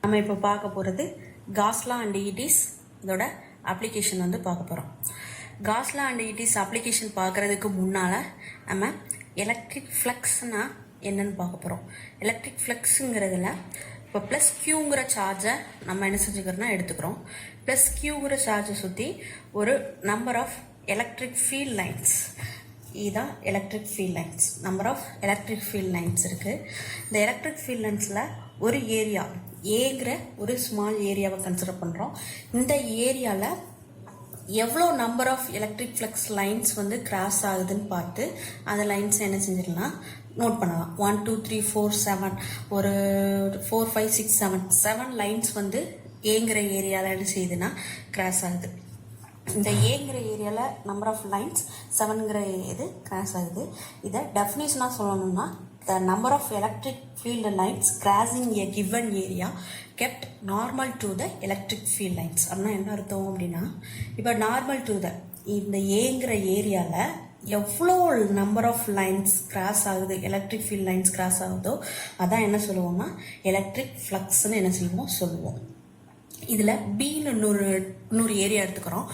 நம்ம இப்போ பார்க்க போகிறது காஸ்லா அண்ட் ஈட்டிஸ் இதோட அப்ளிகேஷன் வந்து பார்க்க போகிறோம். காஸ்லா அண்ட் ஈட்டிஸ் அப்ளிகேஷன் பார்க்குறதுக்கு முன்னால் நம்ம எலக்ட்ரிக் ஃப்ளக்ஸ்னால் என்னன்னு பார்க்க போகிறோம். எலக்ட்ரிக் ஃப்ளக்ஸுங்கிறதுல இப்போ ப்ளஸ் கியூங்கிற சார்ஜை நம்ம என்ன செஞ்சுக்கிறோன்னா எடுத்துக்கிறோம். ப்ளஸ் கியூங்கிற சார்ஜை சுற்றி ஒரு number of electric field lines, இதுதான் electric field lines. Number of electric field lines இருக்குது. இந்த எலக்ட்ரிக் ஃபீல்ட் லைன்ஸில் ஒரு ஏரியா ஏங்கிற ஒரு ஸ்மால் ஏரியாவை கன்சிடர் பண்ணுறோம். இந்த ஏரியாவில் எவ்வளோ number of electric flux lines வந்து கிராஸ் ஆகுதுன்னு பார்த்து அந்த லைன்ஸ் என்ன செஞ்சிடலாம், நோட் பண்ணலாம். 1 2 3 4 7 ஒரு 4 5 6 7 லைன்ஸ் வந்து ஏங்கிற ஏரியாவில் என்ன செய்யுதுன்னா கிராஸ் ஆகுது. இந்த ஏங்கிற ஏரியாவில் நம்பர் ஆஃப் லைன்ஸ் 7ங்கிற இது கிராஸ் ஆகுது. இதை டெஃபினேஷனாக சொல்லணும்னா the number of electric field lines crossing a given area kept normal to the electric field lines. அப்படின்னா என்ன அர்த்தம் அப்படின்னா, இப்போ நார்மல் டு த இந்த ஏங்கிற ஏரியாவில் எவ்வளோ நம்பர் ஆஃப் லைன்ஸ் கிராஸ் ஆகுது, எலக்ட்ரிக் ஃபீல்ட் லைன்ஸ் கிராஸ் ஆகுதோ அதான் என்ன சொல்லுவோம்னா எலக்ட்ரிக் ஃப்ளக்ஸ்ன்னு என்ன சொல்லுவோம். இதில் பின்னு இன்னொரு ஏரியா எடுத்துக்கிறோம்.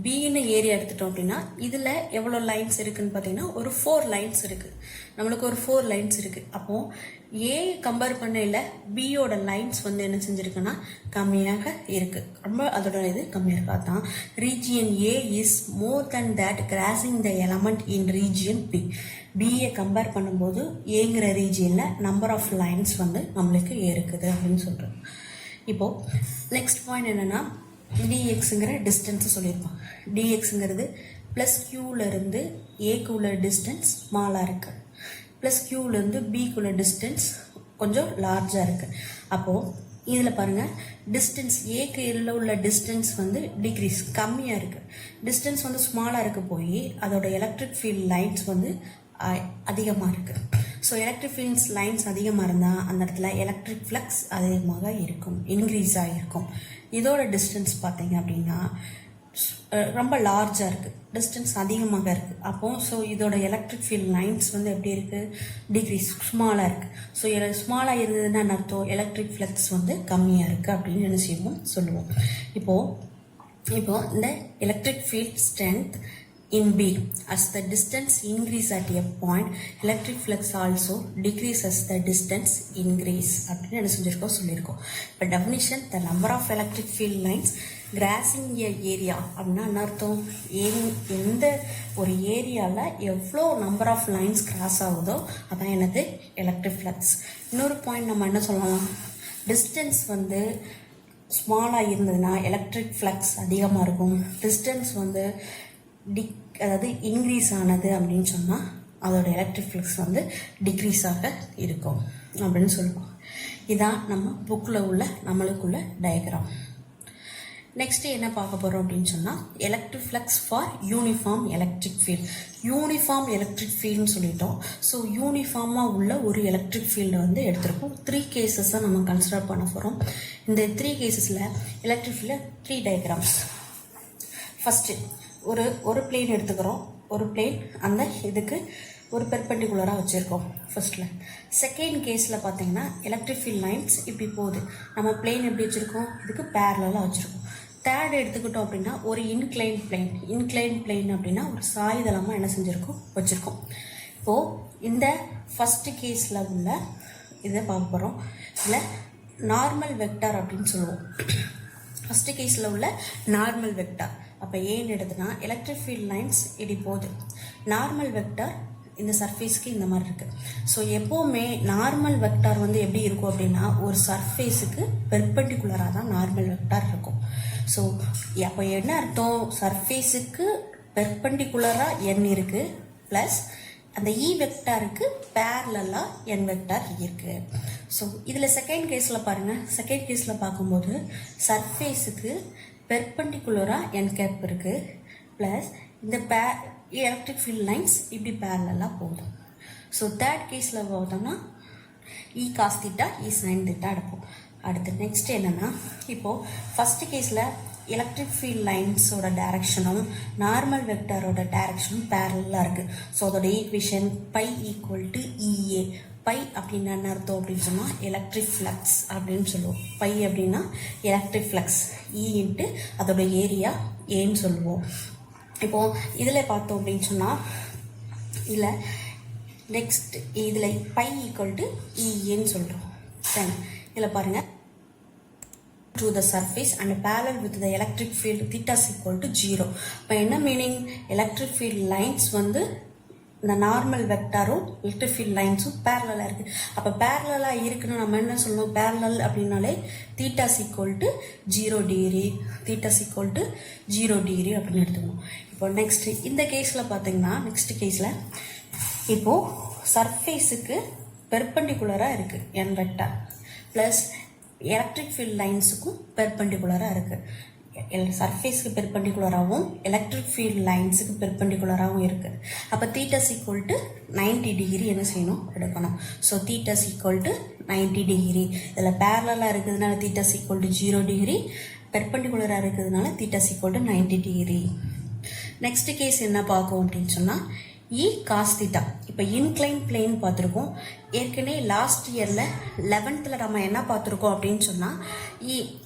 பின்னு ஏரியா எடுத்துட்டோம் அப்படின்னா இதில் எவ்வளோ லைன்ஸ் இருக்குதுன்னு பார்த்தீங்கன்னா ஒரு 4 லைன்ஸ் இருக்குது. நம்மளுக்கு ஒரு 4 லைன்ஸ் இருக்குது. அப்போது ஏ கம்பேர் பண்ணையில் பியோட லைன்ஸ் வந்து என்ன செஞ்சுருக்குன்னா கம்மியாக இருக்குது. ரொம்ப அதோட இது கம்மியாக இருக்கா தான் region A is more than that crossing the element in region B. BA compare பண்ணும்போது ஏங்கிற ரீஜியனில் நம்பர் ஆஃப் லைன்ஸ் வந்து நம்மளுக்கு இருக்குது அப்படின்னு சொல்கிறோம். இப்போது நெக்ஸ்ட் பாயிண்ட் என்னென்னா டிஎக்ஸுங்கிற டிஸ்டன்ஸை சொல்லியிருப்போம். டிஎக்ஸுங்கிறது ப்ளஸ் கியூவிலேருந்து ஏக்குள்ள டிஸ்டன்ஸ் ஸ்மாலாக இருக்குது, ப்ளஸ் கியூவிலேருந்து பிக்குள்ள டிஸ்டன்ஸ் கொஞ்சம் லார்ஜாக இருக்குது. அப்போது இதில் பாருங்கள், டிஸ்டன்ஸ் ஏக்கு உள்ள டிஸ்டன்ஸ் வந்து டிக்ரீஸ் கம்மியாக இருக்குது. டிஸ்டன்ஸ் வந்து ஸ்மாலாக இருக்க போய் அதோட எலக்ட்ரிக் ஃபீல்ட் லைன்ஸ் வந்து அதிகமாக இருக்குது. ஸோ எலக்ட்ரிக் ஃபீல்ட்ஸ் லைன்ஸ் அதிகமாக இருந்தால் அந்த இடத்துல எலக்ட்ரிக் ஃப்ளக்ஸ் அதிகமாக இருக்கும், இன்க்ரீஸ் ஆகிருக்கும். இதோட டிஸ்டன்ஸ் பார்த்தீங்க அப்படின்னா ரொம்ப லார்ஜாக இருக்குது, டிஸ்டன்ஸ் அதிகமாக இருக்குது. அப்போது ஸோ இதோட எலக்ட்ரிக் ஃபீல்ட் லைன்ஸ் வந்து எப்படி இருக்குது, டிக்ரீஸ் ஸ்மாலாக இருக்குது. ஸோ ஸ்மாலாக இருந்ததுன்னா அர்த்தம் எலக்ட்ரிக் ஃப்ளக்ஸ் வந்து கம்மியாக இருக்குது அப்படின்னு என்ன செய்வோம் சொல்லுவோம். இப்போது இந்த electric field strength in B, as the distance increase at a point, electric flux also decrease as the distance increase அப்படின்னு என்ன சொல்லியிருக்கோம். இப்போ definition, the number of electric field lines crossing a area அப்படின்னா என்ன அர்த்தம், எந்த ஒரு ஏரியாவில் எவ்வளோ நம்பர் ஆஃப் லைன்ஸ் கிராஸ் ஆகுதோ அதான் என்னது எலக்ட்ரிக் ஃப்ளக்ஸ். இன்னொரு பாயிண்ட் நம்ம என்ன சொல்லலாம், டிஸ்டன்ஸ் வந்து ஸ்மாலாக இருந்ததுன்னா எலக்ட்ரிக் ஃப்ளக்ஸ் அதிகமாக இருக்கும். டிஸ்டன்ஸ் வந்து அதாவது இன்க்ரீஸ் ஆனது அப்படின்னு சொன்னால் அதோட எலக்ட்ரிக் ஃப்ளக்ஸ் வந்து டிக்ரீஸாக இருக்கும் அப்படின்னு சொல்லுவோம். இதான் நம்ம புக்கில் உள்ள நம்மளுக்குள்ள டயக்ராம். நெக்ஸ்ட்டு என்ன பார்க்க போகிறோம் அப்படின்னு சொன்னால் electric flux for uniform electric field. Uniform electric ஃபீல்டுன்னு சொல்லிட்டோம். ஸோ யூனிஃபார்மாக உள்ள ஒரு எலக்ட்ரிக் ஃபீல்டை வந்து எடுத்திருக்கோம். 3 கேசஸை நம்ம கன்சிடர் பண்ண போகிறோம். இந்த 3 கேசஸில் எலக்ட்ரிக் ஃபீல்டில் 3 டயக்ராம்ஸ். ஃபஸ்ட்டு ஒரு பிளேன் எடுத்துக்கிறோம். ஒரு பிளேன் அந்த இதுக்கு ஒரு பெர்பெண்டிகுலராக வச்சுருக்கோம் ஃபர்ஸ்ட்டில். செகண்ட் கேஸில் பார்த்தீங்கன்னா எலக்ட்ரிக் ஃபீல்ட் லைன்ஸ் இப்படி போகுது. நம்ம பிளேன் எப்படி வச்சுருக்கோம், இதுக்கு பேரலாக வச்சுருக்கோம். தேர்ட் எடுத்துக்கிட்டோம் அப்படின்னா ஒரு இன்க்ளைன் பிளேன் அப்படின்னா ஒரு சாய்தளமாக என்ன செஞ்சுருக்கோம் வச்சுருக்கோம். இப்போது இந்த ஃபஸ்ட்டு கேஸில் உள்ள இதை பார்க்க போகிறோம். இதில் நார்மல் வெக்டார் அப்படின்னு சொல்லுவோம். ஃபஸ்ட்டு கேஸில் உள்ள நார்மல் வெக்டார். அப்போ ஏன்னு எடுத்துனா எலக்ட்ரிக் ஃபீல்ட் லைன்ஸ் இப்படி போகுது. நார்மல் வெக்டார் இந்த சர்ஃபேஸ்க்கு இந்த மாதிரி இருக்குது. ஸோ எப்போவுமே நார்மல் வெக்டார் வந்து எப்படி இருக்கும் அப்படின்னா ஒரு சர்ஃபேஸுக்கு பெர்பெண்டிகுலராக தான் நார்மல் வெக்டார் இருக்கும். ஸோ அப்போ என்ன அர்த்தம், சர்ஃபேஸுக்கு பெர்பெண்டிகுலராக என் இருக்குது, ப்ளஸ் அந்த இ வெக்டாருக்கு பேரலாக என் வெக்டார் இருக்குது. ஸோ இதில் செகண்ட் கேஸில் பாருங்கள், செகண்ட் கேஸில் பார்க்கும்போது சர்ஃபேஸுக்கு பெர்பெண்டிகுலராக என் கேப் இருக்குது, ப்ளஸ் இந்த எலக்ட்ரிக் ஃபீல்ட் லைன்ஸ் இப்படி பேரலாக போகுது. ஸோ தேர்ட் கேஸில் பார்த்தோம்னா இ காஸ் தீட்டா இ சைன் தீட்டா எடுப்போம். அடுத்து நெக்ஸ்ட் என்னென்னா, இப்போது ஃபஸ்ட்டு கேஸில் எலக்ட்ரிக் ஃபீல்ட் லைன்ஸோட டைரக்ஷனும் நார்மல் வெக்டரோட டைரக்ஷனும் பேரலாக இருக்குது. ஸோ அதோட ஈக்குவேஷன் π = EA. π பை அப்படின்னு என்ன அர்த்தம் அப்படின்னு சொன்னால் எலக்ட்ரிக் ஃப்ளக்ஸ் அப்படின்னு சொல்லுவோம். பை அப்படின்னா எலக்ட்ரிக் ஃப்ளக்ஸ், இ இன்ட்டு அதோட ஏரியா ஏன்னு சொல்லுவோம். இப்போது இதில் பார்த்தோம் அப்படின்னு சொன்னால் இதில் நெக்ஸ்ட் இதில் பை ஈக்குவல் டு இஏன்னு சொல்கிறோம். தென் இதில் பாருங்கள், to the surface and parallel with the electric field theta is equal to 0. இப்போ என்ன மீனிங், எலக்ட்ரிக் ஃபீல்ட் லைன்ஸ் வந்து இந்த நார்மல் வெக்டாரும் எலக்ட்ரிக் ஃபீல்ட் லைன்ஸும் பேரலாக இருக்குது. அப்போ பேரலாக இருக்குன்னு நம்ம என்ன சொல்லணும், பேரலல் அப்படின்னாலே theta equal to 0 degree, theta equal to 0 degree அப்படின்னு எடுத்துக்கணும். இப்போ நெக்ஸ்ட் இந்த கேஸில் பார்த்தீங்கன்னா, நெக்ஸ்ட் கேஸில் இப்போது சர்ஃபேஸுக்கு பெர்பெண்டிகுலராக இருக்குது என் வெக்டார் ப்ளஸ் எலக்ட்ரிக் ஃபீல்ட் லைன்ஸுக்கும் பெர்பெண்டிகுலராக இருக்குது. சர்ஃபேஸ்க்கு பெர்பெண்டிகுலராகவும் எலக்ட்ரிக் ஃபீல்ட் லைன்ஸுக்கு பெர்பெண்டிகுலராகவும் இருக்குது. அப்போ தீட்டா ஈக்குவல் டு 90 டிகிரி என்ன செய்யணும், எடுக்கணும். So theta equal to 90 degree. இதில் பேரலாக இருக்கிறதுனால தீட்டா ஈக்குவல் டு 0 டிகிரி, பெர்பெண்டிகுலராக இருக்கிறதுனால theta equal to 90 degree. Next case என்ன பார்க்கும் அப்படின்னு சொன்னால் இ காஸ் தீட்டா. இப்போ இன்க்ளைன் பிளேன் பார்த்துருக்கோம். ஏற்கனவே லாஸ்ட் இயரில் 11th நம்ம என்ன பார்த்துருக்கோம் அப்படின்னு சொன்னால்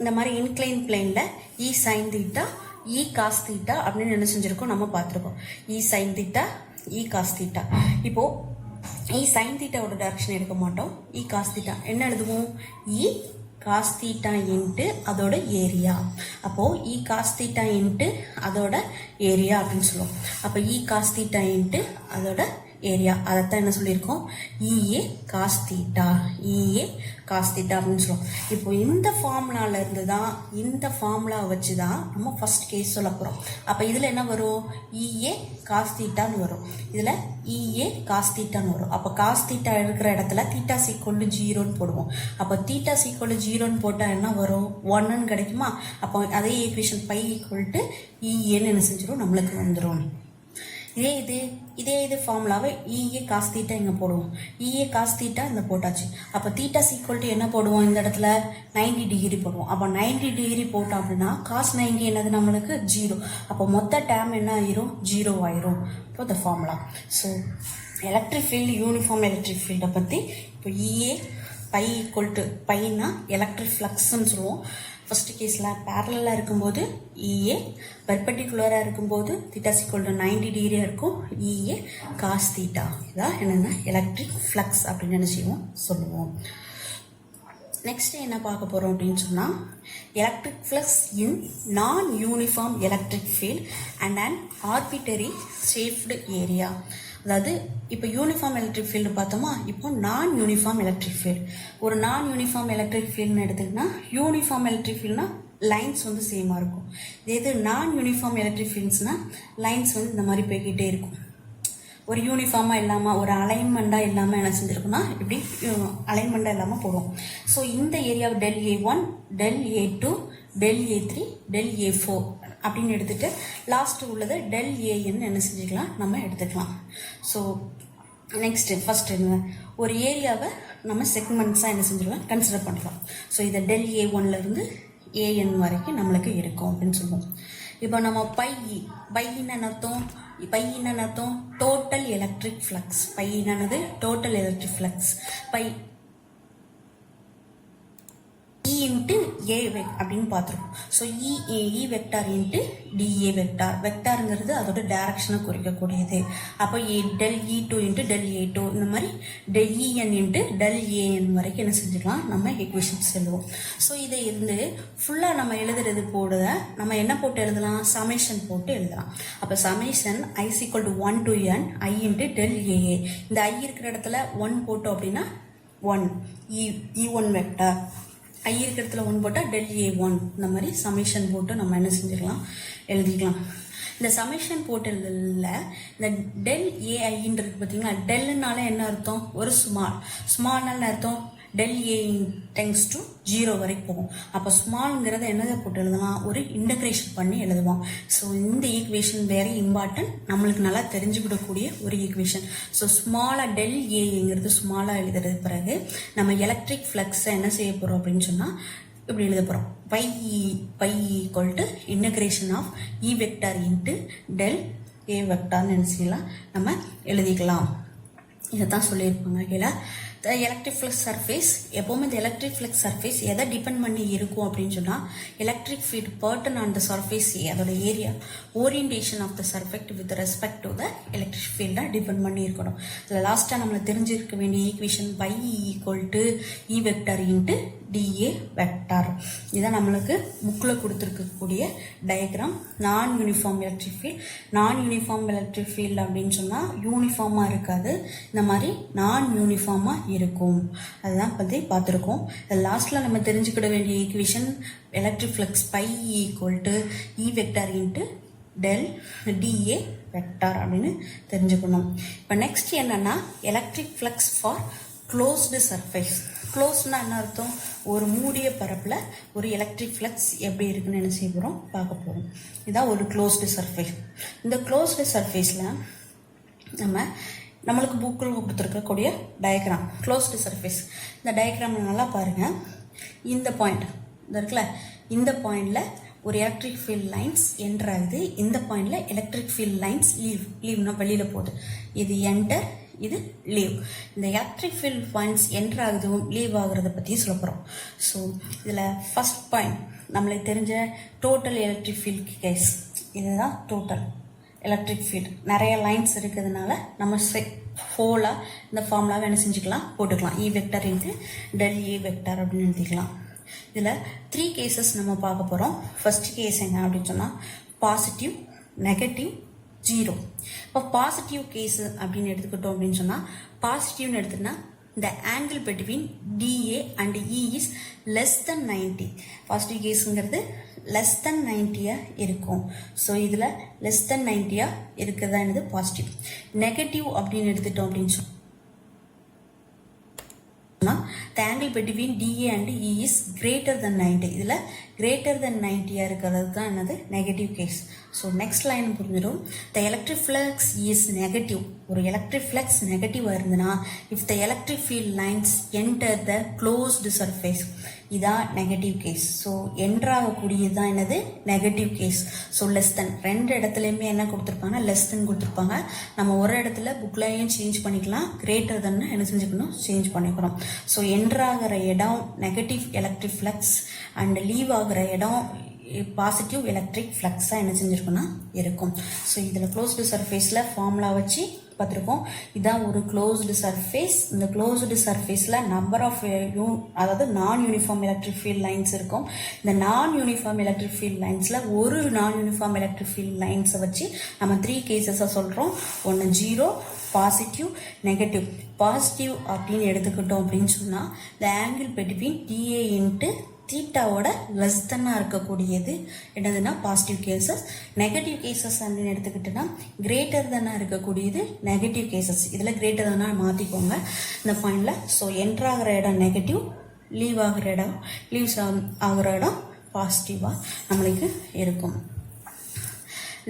இந்த மாதிரி இன்க்ளைன் பிளேனில் இ சைன் தீட்டா இ காஸ் தீட்டா அப்படின்னு என்ன செஞ்சுருக்கோம் நம்ம பார்த்துருக்கோம். இ சைன் தீட்டா இ காஸ் தீட்டா. இப்போது இ சைன் தீட்டாவோட டைரக்ஷன் எடுக்க மாட்டோம். இ காஸ் தீட்டா என்ன எழுதுவோம், இ காஸ் தீட்டா இன்ட்டு அதோட ஏரியா. அப்போது இ காஸ் தீட்டா இன்ட்டு அதோட ஏரியா அப்படின்னு சொல்லுவோம். அப்போ இ காஸ் தீட்டா இன்ட்டு அதோட ஏரியா, அதைத்தான் என்ன சொல்லியிருக்கோம், இஏ காஸ் தீட்டா, இஏ காஸ் தீட்டா அப்படின்னு சொல்லுவோம். இப்போ இந்த ஃபார்முலால இருந்து தான், இந்த ஃபார்முலா வச்சு தான் நம்ம ஃபர்ஸ்ட் கேஸ் சொல்ல போகிறோம். அப்போ இதில் என்ன வரும், இஏ காஸ் தீட்டான்னு வரும், இதில் இஏ காஸ் தீட்டான்னு வரும். அப்போ காஸ் தீட்டா இருக்கிற இடத்துல தீட்டா ஈக்குவல் டு 0ன்னு போடுவோம். அப்போ தீட்டா ஈக்குவல் டு 0ன்னு போட்டால் என்ன வரும், 1ன்னு கிடைக்குமா. அப்போ அதே ஈக்குவேஷன் பை ஈக்குவல் டு இஏன்னு என்ன செஞ்சிடும், நம்மளுக்கு வந்துடும். இதே இது ஃபார்முலாவை இஏ காஸ் தீட்டா இங்கே போடுவோம். இஏ காஸ் தீட்டா இந்த போட்டாச்சு. அப்போ தீட்டா ஈக்குவல் டு என்ன போடுவோம், இந்த இடத்துல 90 டிகிரி போடுவோம். அப்போ 90 டிகிரி போட்டோம் அப்படின்னா காஸ் 90 என்னது நம்மளுக்கு 0. அப்போ மொத்த டேம் என்ன ஆயிரும், 0 ஆயிரும். இப்போ இந்த formula. So electric field, uniform electric ஃபீல்டை பற்றி இப்போ இஏ பை ஈக்குவல் டு பைனா எலக்ட்ரிக் ஃப்ளக்ஸ்ன்னு சொல்லுவோம். ஃபர்ஸ்ட் கேஸில் பேரலாக இருக்கும்போது இஏ, பெர்பெண்டிகுலராக இருக்கும்போது தீட்டா ஈக்குவல் டு 90 டிகிரியாக இருக்கும், இஏ காஸ் தீட்டா. இதான் என்னென்னா எலக்ட்ரிக் ஃப்ளக்ஸ் அப்படின்னு என்ன செய்வோம் சொல்லுவோம். நெக்ஸ்ட் என்ன பார்க்க போகிறோம் அப்படின்னு சொன்னால் எலக்ட்ரிக் ஃப்ளக்ஸ் இன் நான் uniform electric field and and arbitrary shaped area. அதாவது இப்போ யூனிஃபார்ம் எலக்ட்ரிக் ஃபீல்டு பார்த்தோமா, இப்போ நான் யூனிஃபார்ம் எலக்ட்ரிக் ஃபீல்டு. ஒரு நான் யூனிஃபார்ம் எலக்ட்ரிக் ஃபீல்டுன்னு எடுத்துக்கிட்டா, யூனிஃபார்ம் எலக்ட்ரிக் ஃபீல்டுனா லைன்ஸ் வந்து சேமாக இருக்கும். இது நான் யூனிஃபார்ம் எலக்ட்ரிக் ஃபீல்ட்ஸ்னால் லைன்ஸ் வந்து இந்த மாதிரி போய்கிட்டே இருக்கும். ஒரு யூனிஃபார்மாக இல்லாமல், ஒரு அலைன்மெண்ட்டாக இல்லாமல் என்ன செஞ்சுருக்குன்னா இப்படி அலைன்மெண்ட்டாக இல்லாமல் போடுவோம். ஸோ இந்த ஏரியாவை del A1, del A2, del A3, del A4 அப்படின்னு எடுத்துகிட்டு லாஸ்ட்டு உள்ளதை del AN என்ன செஞ்சுக்கலாம், நம்ம எடுத்துக்கலாம். ஸோ நெக்ஸ்ட்டு ஃபஸ்ட்டு என்ன, ஒரு ஏரியாவை நம்ம செக்மெண்ட்ஸாக என்ன செஞ்சுக்கலாம், கன்சிடர் பண்ணலாம். ஸோ இதை del A1லேருந்து AN வரைக்கும் நம்மளுக்கு இருக்கும் அப்படின்னு சொல்லுவோம். இப்போ நம்ம பைன்னு அர்த்தம் டோட்டல் எலக்ட்ரிக் ஃப்ளக்ஸ். பையினது total electric flux. Phi E into A அப்படின்னு பார்த்துருக்கோம். So E vector into dA vector. வெக்டாருங்கிறது அதோட டைரக்ஷனை குறிக்கக்கூடியது. அப்போ del E2 into del A2 இந்த மாதிரி del EN into del AN வரைக்கும் என்ன செஞ்சுக்கலாம், நம்ம ஈக்குவேஷன்ஸ் எழுதுவோம். ஸோ இதை இருந்து ஃபுல்லாக நம்ம எழுதுறது போடுத நம்ம என்ன போட்டு எழுதலாம், சமேஷன் போட்டு எழுதலாம். அப்போ summation I = 1 to n I into del AA. இந்த I இருக்கிற இடத்துல 1 போட்டோம் அப்படின்னா 1 E1 வெக்டார், ஐ இருக்கிற இடத்துல 1 போட்டால் del A1. இந்த மாதிரி சமேஷன் போட்டு நம்ம என்ன செஞ்சுக்கலாம், எழுதிக்கலாம். இந்த சமேஷன் போட்டு எழுதல இந்த del AIன்றது பார்த்தீங்கன்னா, டெல்லுனால என்ன அர்த்தம், ஒரு ஸ்மால்னால அர்த்தம் del A டென்ஸ் டு 0 வரைக்கும் போகும். அப்போ ஸ்மால்ங்கிறத என்னதை போட்டு எழுதலாம், ஒரு இன்டகிரேஷன் பண்ணி எழுதுவோம். ஸோ இந்த ஈக்குவேஷன் வெரி இம்பார்ட்டன்ட், நம்மளுக்கு நல்லா தெரிஞ்சுக்கிடக்கூடிய ஒரு ஈக்குவேஷன். ஸோ ஸ்மாலாக del Aங்கிறது ஸ்மாலாக எழுதுறது பிறகு நம்ம எலக்ட்ரிக் ஃப்ளக்ஸை என்ன செய்ய போகிறோம் அப்படின்னு சொன்னால் இப்படி எழுத போகிறோம். Phi equal to integration of E vector into del A வெக்டார்னு என்ன செய்யலாம், நம்ம எழுதிக்கலாம். இதை தான் சொல்லியிருப்பாங்க கீழே. எலக்ட்ரிக் ஃப்ளக்ஸ் சர்ஃபேஸ் எப்போவுமே இந்த எலக்ட்ரிக் ஃப்ளக்ஸ் சர்ஃபேஸ் எதை டிபெண்ட் பண்ணி இருக்கும் அப்படின்னு சொன்னால் electric field burden on the surface அதோட area orientation of the surface with respect to the electric ஃபீல்டை டிபெண்ட் பண்ணி இருக்கணும். இதில் லாஸ்ட்டாக நம்மளுக்கு தெரிஞ்சிருக்க வேண்டிய equation phi E vector into dA vector. இதான் நம்மளுக்கு புக்கில் கொடுத்துருக்கக்கூடிய டயக்ராம். நான் யூனிஃபார்ம் எலக்ட்ரிக் ஃபீல்டு அப்படின்னு சொன்னால் யூனிஃபார்மாக இருக்காது, இந்த மாதிரி நான் யூனிஃபார்மாக இருக்கும். அதுதான் பற்றி பார்த்துருக்கோம். லாஸ்ட்டில் நம்ம தெரிஞ்சுக்கிட வேண்டிய equation electric flux phi E vector into del dA vector அப்படின்னு தெரிஞ்சுக்கணும். இப்போ நெக்ஸ்ட் என்னன்னா electric flux for closed surface. க்ளோஸ்னா என்ன அர்த்தம்? ஒரு மூடிய பரப்பில் ஒரு எலக்ட்ரிக் ஃப்ளக்ஸ் எப்படி இருக்குன்னு என்ன செய்ய போகிறோம், பார்க்க போகிறோம். இதுதான் ஒரு க்ளோஸ்டு சர்ஃபேஸ். இந்த க்ளோஸ்டு சர்ஃபேஸில் நம்மளுக்கு புக்கில் கொடுத்துருக்கக்கூடிய டயக்ராம் க்ளோஸ்டு சர்ஃபேஸ். இந்த டயக்ராம் நல்லா பாருங்கள். இந்த பாயிண்ட் இந்த இருக்குல்ல, இந்த பாயிண்டில் ஒரு எலக்ட்ரிக் ஃபீல்ட் லைன்ஸ் என்டர் ஆகுது. இந்த பாயிண்டில் எலக்ட்ரிக் ஃபீல்ட் லைன்ஸ் லீவ்னா வெளியில் போகுது. இது என்டர், இது லீவ். இந்த எலக்ட்ரிக் ஃபீல்ட் பாயிண்ட்ஸ் என்டர் ஆகுதும் லீவ் ஆகுறத பற்றி சொல்ல போகிறோம். ஸோ இதில் ஃபஸ்ட் பாயிண்ட் நம்மளுக்கு தெரிஞ்ச டோட்டல் எலக்ட்ரிக் ஃபீல்ட் கேஸ். இதுதான் டோட்டல் எலக்ட்ரிக் ஃபீல்டு. நிறைய லைன்ஸ் இருக்கிறதுனால நம்ம ஹோலாக இந்த ஃபார்முலாவை என்ன செஞ்சுக்கலாம், போட்டுக்கலாம். E vector into del E vector அப்படின்னு எழுதிக்கலாம். இதில் 3 கேசஸ் நம்ம பார்க்க போகிறோம். ஃபர்ஸ்ட் கேஸ் என்ன அப்படின்னு சொன்னால் பாசிட்டிவ், நெகட்டிவ், 0. இப்போ பாசிட்டிவ் கேஸு அப்படின்னு எடுத்துக்கிட்டோம் அப்படின்னு சொன்னால் பாசிட்டிவ்னு எடுத்துன்னா the angle between DA and E is less than 90. Positive கேஸுங்கிறது லெஸ் தென் 90 இருக்கும். ஸோ இதில் லெஸ் தென் 90 இருக்கிறதா என்னது பாசிட்டிவ். நெகட்டிவ் அப்படின்னு எடுத்துட்டோம் அப்படின்னு சொன்னால் the angle between DA and E is greater than 90. இதில் greater than 90 இருக்கிறது தான் என்னது negative case. So next line புரிஞ்சிடும். The electric flux is negative. ஒரு எலக்ட்ரிக் ஃப்ளக்ஸ் நெகட்டிவாக இருந்ததுன்னா if the electric field lines enter the closed surface, இதான் negative case. So என்ட்ராகக்கூடியது தான் என்னது negative case. So less than ரெண்டு இடத்துலையுமே என்ன கொடுத்துருப்பாங்க, லெஸ் தென் கொடுத்துருப்பாங்க. நம்ம ஒரு இடத்துல புக்லையும் சேஞ்ச் பண்ணிக்கலாம், கிரேட்டர் தென் என்ன செஞ்சுக்கணும், சேஞ்ச் பண்ணிக்கணும். ஸோ என்ட்ராகிற இடம் negative electric flux and leave ஆகிற இடம் பாசிட்டிவ் எலக்ட்ரிக் ஃப்ளக்ஸாக என்ன செஞ்சுருக்குன்னா இருக்கும். ஸோ இதில் க்ளோஸ்டு சர்ஃபேஸில் ஃபார்முலா வச்சு பார்த்துருக்கோம். இதான் ஒரு க்ளோஸ்டு சர்ஃபேஸ். இந்த க்ளோஸ்டு சர்ஃபேஸில் நம்பர் ஆஃப் அதாவது நான் யூனிஃபார்ம் எலக்ட்ரிக் ஃபீல்ட் லைன்ஸ் இருக்கும். இந்த நான் யூனிஃபார்ம் எலக்ட்ரிக் ஃபீல்ட் லைன்ஸில் ஒரு நான் யூனிஃபார்ம் எலக்ட்ரிக் ஃபீல்ட் லைன்ஸை வச்சு நம்ம 3 கேசஸாக சொல்கிறோம். ஒன்று 0, பாசிட்டிவ், நெகட்டிவ். பாசிட்டிவ் அப்படின்னு எடுத்துக்கிட்டோம் அப்படின்னு சொன்னால் the angle between dA into தீட்டாவோட லெஸ் தென்னாக இருக்கக்கூடியது என்னதுன்னா பாசிட்டிவ் கேசஸ். நெகட்டிவ் கேசஸ் அப்படின்னு எடுத்துக்கிட்டோன்னா கிரேட்டர் தென்னாக இருக்கக்கூடியது நெகட்டிவ் கேசஸ். இதில் கிரேட்டர் தென்னாக மாற்றிக்கோங்க இந்த பாயிண்டில். ஸோ என்ட்ராகிற இடம் நெகட்டிவ், லீவ் ஆகிற இடம் ஆகிற இடம் பாசிட்டிவாக நம்மளுக்கு இருக்கும்.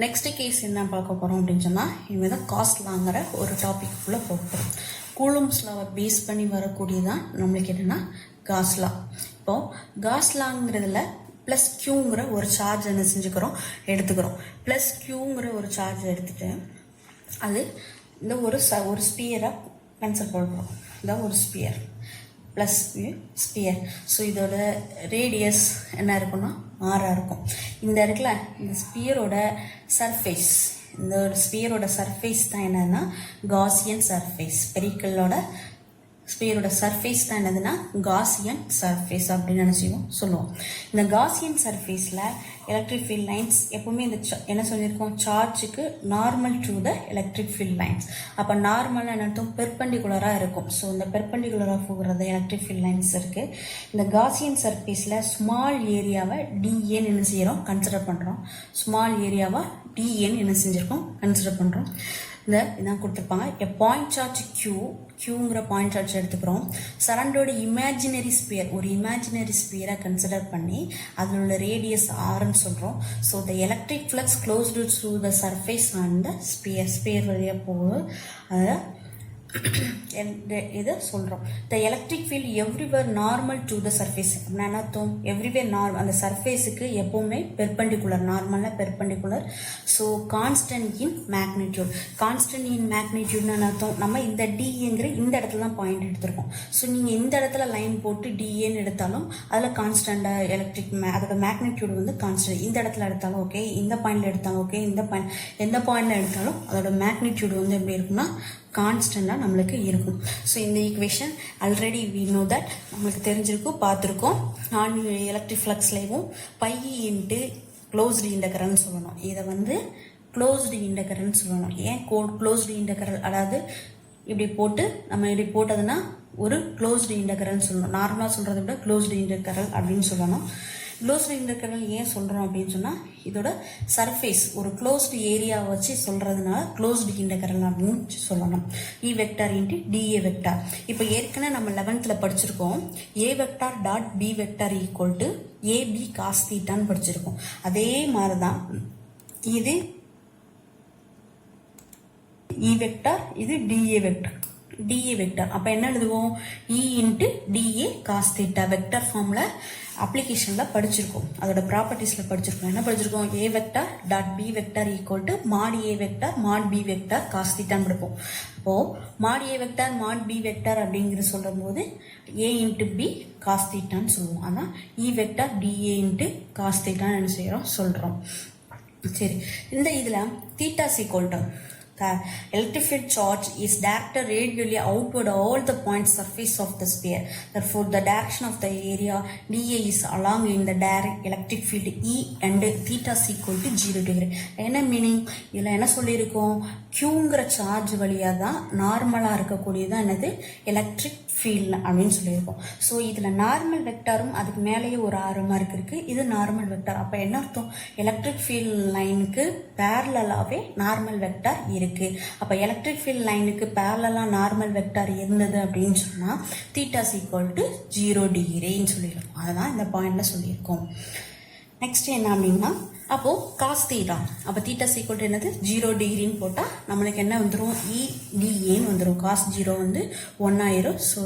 நெக்ஸ்ட் கேஸ் என்ன பார்க்க போகிறோம் அப்படின்னு சொன்னால் இனிமேல் தான் காஸ்ட் லாங்கிற ஒரு டாபிக்குள்ளே போகிறோம். கூலும்ஸ் லாவை பேஸ் பண்ணி வரக்கூடியதான் நம்மளுக்கு என்னென்னா காஸ் லா. இப்போது காஸ் லாங்கிறதுல ப்ளஸ் க்யூங்கிற ஒரு சார்ஜ் என்ன செஞ்சுக்கிறோம், எடுத்துக்கிறோம். ப்ளஸ் க்யூங்கிற ஒரு சார்ஜ் எடுத்துகிட்டு அது இந்த ஒரு ஸ்பியரை கன்சிடர் பண்ணுறோம். இதான் ஒரு ஸ்பியர் ப்ளஸ் ஸ்பியர். ஸோ இதோட ரேடியஸ் என்ன இருக்குன்னா ஆறாக இருக்கும். இந்த இடத்துல இந்த ஸ்பியரோட சர்ஃபேஸ், இந்த ஒரு ஸ்பியரோட சர்ஃபேஸ் தான் என்னன்னா காசியன் சர்ஃபேஸ். பெரிக்கலோட ஸ்பியரோட சர்ஃபேஸ் தான் என்னதுன்னா காசியன் சர்ஃபேஸ் அப்படின்னு நினச்சிவோம் சொல்லுவோம். இந்த காசியன் சர்ஃபேஸில் எலக்ட்ரிக் ஃபீல்ட் லைன்ஸ் எப்பவுமே இந்த என்ன சொல்லியிருக்கோம், சார்ஜுக்கு normal to the electric field lines. அப்போ நார்மல் என்னட்டும் பெர்பெண்டிகுலராக இருக்கும். ஸோ இந்த பெர்பெண்டிகுலராக போகிறது எலக்ட்ரிக் ஃபீல்ட் லைன்ஸ் இருக்குது. இந்த காசியன் சர்ஃபேஸில் ஸ்மால் ஏரியாவை டிஏன்னு என்ன செய்கிறோம், கன்சிடர் பண்ணுறோம். ஸ்மால் ஏரியாவை டிஏன்னு என்ன செஞ்சுருக்கோம், கன்சிடர் பண்ணுறோம். இதான் கொடுத்துருப்பாங்க. எ பாயிண்ட் சார்ஜ் க்யூங்கிற பாயிண்ட் சார்ஜ் எடுத்துக்கிறோம். சரண்டோட இமேஜினரி ஸ்பியர், ஒரு இமேஜினரி ஸ்பியரை கன்சிடர் பண்ணி அதில் உள்ள ரேடியஸ் ஆர்ன்னு சொல்கிறோம். So the electric flux closed to the surface and the sphere வழியாக போகுது. அதை இதை சொல்கிறோம். The electric field everywhere normal to the surface அப்படின்னா என்ன அர்த்தம்? எவ்ரிவேர் அந்த சர்ஃபேஸுக்கு எப்போவுமே பெர்பெண்டிகுலர், நார்மலாக perpendicular. So constant in magnitude. Constant in மேக்னிடியூட்னு அர்த்தம், நம்ம இந்த டிஏங்கிற இந்த இடத்துல தான் பாயிண்ட் எடுத்திருக்கோம். ஸோ நீங்கள் இந்த இடத்துல லைன் போட்டு டிஏன்னு எடுத்தாலும் அதில் கான்ஸ்டண்ட்டாக அதோட மேக்னிடியூட் வந்து கான்ஸ்டன்ட். இந்த இடத்துல எடுத்தாலும் ஓகே, இந்த பாயிண்டில் எடுத்தாலும் ஓகே, எந்த பாயிண்டில் எடுத்தாலும் அதோட மேக்னிடியூட் வந்து எப்படி இருக்குன்னா கான்ஸ்டண்டாக நம்மளுக்கு இருக்கும். ஸோ இந்த equation already we know that, நம்மளுக்கு தெரிஞ்சிருக்கும், பார்த்துருக்கோம். நான் எலக்ட்ரிக் ஃப்ளக்ஸ்லேயும் பை இன்ட்டு க்ளோஸ்டு இன்டகரல்னு சொல்லணும். இதை வந்து க்ளோஸ்டு இன்டகரல்னு சொல்லணும். ஏன் க்ளோஸ்டு இன்டகரல், அதாவது இப்படி போட்டு நம்ம இப்படி போட்டதுன்னா ஒரு க்ளோஸ்டு இன்டகரல்னு சொல்லணும். நார்மலாக சொல்கிறத விட க்ளோஸ்டு இன்டகரல் அப்படின்னு சொல்லணும். க்ளோஸ்டு இன்டகரல் ஏன் சொல்கிறோம் அப்படின்னு சொன்னால், இதோட சர்ஃபேஸ் ஒரு க்ளோஸ்டு ஏரியாவை வச்சு சொல்கிறதுனால க்ளோஸ்டு இன்டகரல் அப்படின்னு சொல்லணும். E vector into dA vector. இப்போ ஏற்கனவே நம்ம 11th படிச்சிருக்கோம். A vector dot B vector equal to AB cos தீட்டான்னு படிச்சிருக்கோம். அதே மாதிரி தான் இது இ வெக்டார், இது டிஏ வெக்டார். டிஏ வெக்டார் அப்போ என்ன எழுதுவோம்? E into dA cos theta vector ஃபார்மில் அப்ளிகேஷனில் படிச்சிருக்கோம். அதோட ப்ராப்பர்ட்டிஸில் படிச்சிருக்கோம். என்ன படிச்சிருக்கோம்? A vector dot B vector equal to mod A vector mod B vector cos தீட்டான்னு படிப்போம். அப்போது மாட் A vector mod B vector அப்படிங்கிற சொல்லும் போது ஏ இன்ட்டு பி காஸ் தீட்டான்னு சொல்லுவோம். ஆனால் E vector dA into cos தீட்டான்னு என்ன செய்கிறோம் சொல்கிறோம். சரி, இந்த இதில் thetas equal to the electric field charge is directed radially outward all the point surface of the sphere. Therefore, the direction of the area dA is along in the direct electric field E and theta is equal to 0 degree. என்ன meaning? இதில் என்ன சொல்லியிருக்கோம்? Qங்கிற charge வழியாக தான் நார்மலாக இருக்கக்கூடியதான் என்னது electric field அப்படின்னு சொல்லியிருக்கோம். ஸோ இதில் நார்மல் வெக்டாரும் அதுக்கு மேலேயே ஒரு 6 மார்க் இருக்குது. இது நார்மல் வெக்டார். அப்போ என்ன அர்த்தம்? எலக்ட்ரிக் ஃபீல்ட் லைனுக்கு பேரலாகவே நார்மல் வெக்டார் இருக்கு. அப்போ எலக்ட்ரிக் ஃபீல்ட் லைனுக்கு பேரலாக நார்மல் வெக்டார் இருந்தது அப்படின்னு சொன்னால் தீட்டாஸ் ஈக்குவல் டு 0 டிகிரின்னு சொல்லியிருக்கோம். அதுதான் இந்த பாயிண்ட்ல சொல்லியிருக்கோம். நெக்ஸ்ட் என்ன அப்படின்னா, அப்போது காஸ் தீட்டா, அப்போ தீட்டா சீக்வல் டு என்னது 0 டிகிரின்னு போட்டால் நம்மளுக்கு என்ன வந்துடும்? இடிஏன்னு வந்துடும். காஸ் 0 வந்து 1 ஆயிரும். So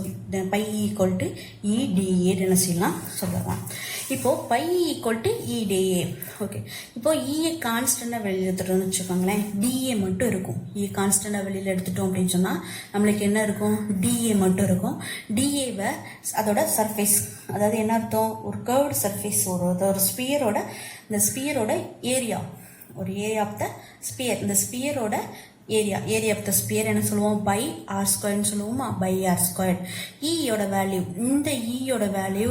phi equal to EdA என்ன செய்யலாம் சொல்லலாம். இப்போது phi equal to EdA. Okay, இப்போ இஏ கான்ஸ்டண்டாக வெளியில் எடுத்துட்டோம்னு வச்சுக்கோங்களேன், டிஏ மட்டும் இருக்கும். இ கான்ஸ்டண்டாக வெளியில் எடுத்துட்டோம் அப்படின்னு சொன்னால் நம்மளுக்கு என்ன இருக்கும்? டிஏ மட்டும் இருக்கும். டிஏவை அதோட சர்ஃபேஸ், அதாவது என்ன அர்த்தம்? ஒரு கர்வ்டு சர்ஃபேஸ், ஒரு ஸ்பியரோட, இந்த ஸ்பியரோட ஏரியா, ஒரு ஏரியா ஆஃப் த ஸ்பியர், இந்த ஸ்பியரோட ஏரியா ஆஃப் த ஸ்பியர் என்ன சொல்லுவோம்? பை ஆர் ஸ்கொயர்னு சொல்லுவோமா? Pi R square. ஈயோட வேல்யூ, இந்த ஈயோட வேல்யூ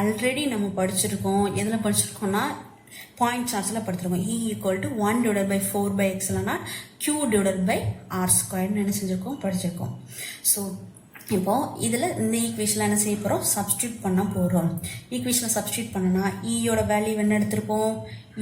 ஆல்ரெடி நம்ம படிச்சிருக்கோம். எதில் படிச்சிருக்கோம்னா பாயிண்ட் சார்ஜில் படுத்திருக்கோம். E equal to 1 divide by 4 pi எக்ஸ்எல்னா Q டிவைட் பை ஆர் ஸ்கொயர்னு என்ன செஞ்சுருக்கோம்? படிச்சிருக்கோம். ஸோ இப்போ இதில் இந்த ஈக்குவேஷனில் என்ன செய்ய போகிறோம்? சப்ஸ்டியூட் பண்ண போகிறோம். ஈக்குவேஷனில் சப்ஸ்டியூட் பண்ணனா ஈயோட வேல்யூ என்ன எடுத்திருப்போம்?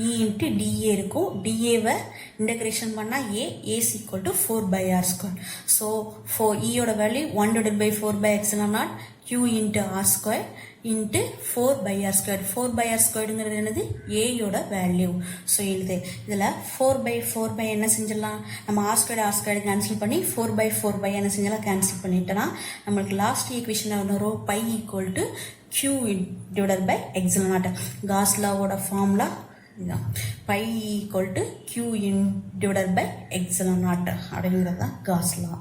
இ இன்ட்டு டிஏ இருக்கும். டிஏவை இன்டகிரேஷன் பண்ணால் A's equal to 4 pi R square. So ஈயோட value 1 divide by 4 pi epsilon naught Q into R square into 4 pi R square. 4 pi R ஸ்கொயர்டுங்கிறது என்னது? ஏயோட வேல்யூ. ஸோ இதில் 4 பை 4 பை என்ன செஞ்சிடலாம்? நம்ம ஆர் ஸ்கொயர் கேன்சல் பண்ணி 4 பை 4 பை என்ன செஞ்சலாம்? கேன்சல் பண்ணிட்டோன்னா நம்மளுக்கு லாஸ்ட் ஈக்குவேஷன் வரும் phi equal to Q divide by epsilon naught. Gauss லாவோட ஃபார்முலா இதுதான். Phi equal to Q divide by epsilon naught அப்படிங்கிறது தான் காஸ் லா.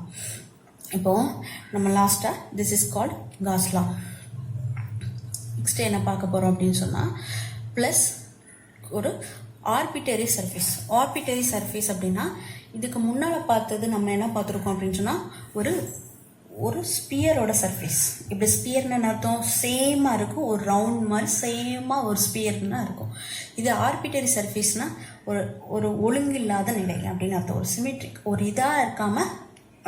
இப்போது நம்ம லாஸ்ட்டாக this is called Gauss law. Next என்ன பார்க்க போகிறோம் அப்படின்னு சொன்னால், ப்ளஸ் ஒரு ஆர்பிட்டரி சர்ஃபேஸ். ஆர்பிட்டரி சர்ஃபேஸ் அப்படின்னா இதுக்கு முன்னால் பார்த்தது நம்ம என்ன பார்த்துருக்கோம் அப்படின்னு சொன்னால், ஒரு ஸ்பியரோட சர்ஃபேஸ். இப்படி ஸ்பியர்னு அர்த்தம் சேமாக இருக்கும், ஒரு ரவுண்ட் மாதிரி சேமாக ஒரு ஸ்பியர்னு இருக்கும். இது ஆர்பிட்டரி சர்ஃபேஸ்னால் ஒரு ஒழுங்கு இல்லாத நிலை அப்படின்னு அர்த்தம். ஒரு சிமெட்ரிக், ஒரு இதாக இருக்காமல்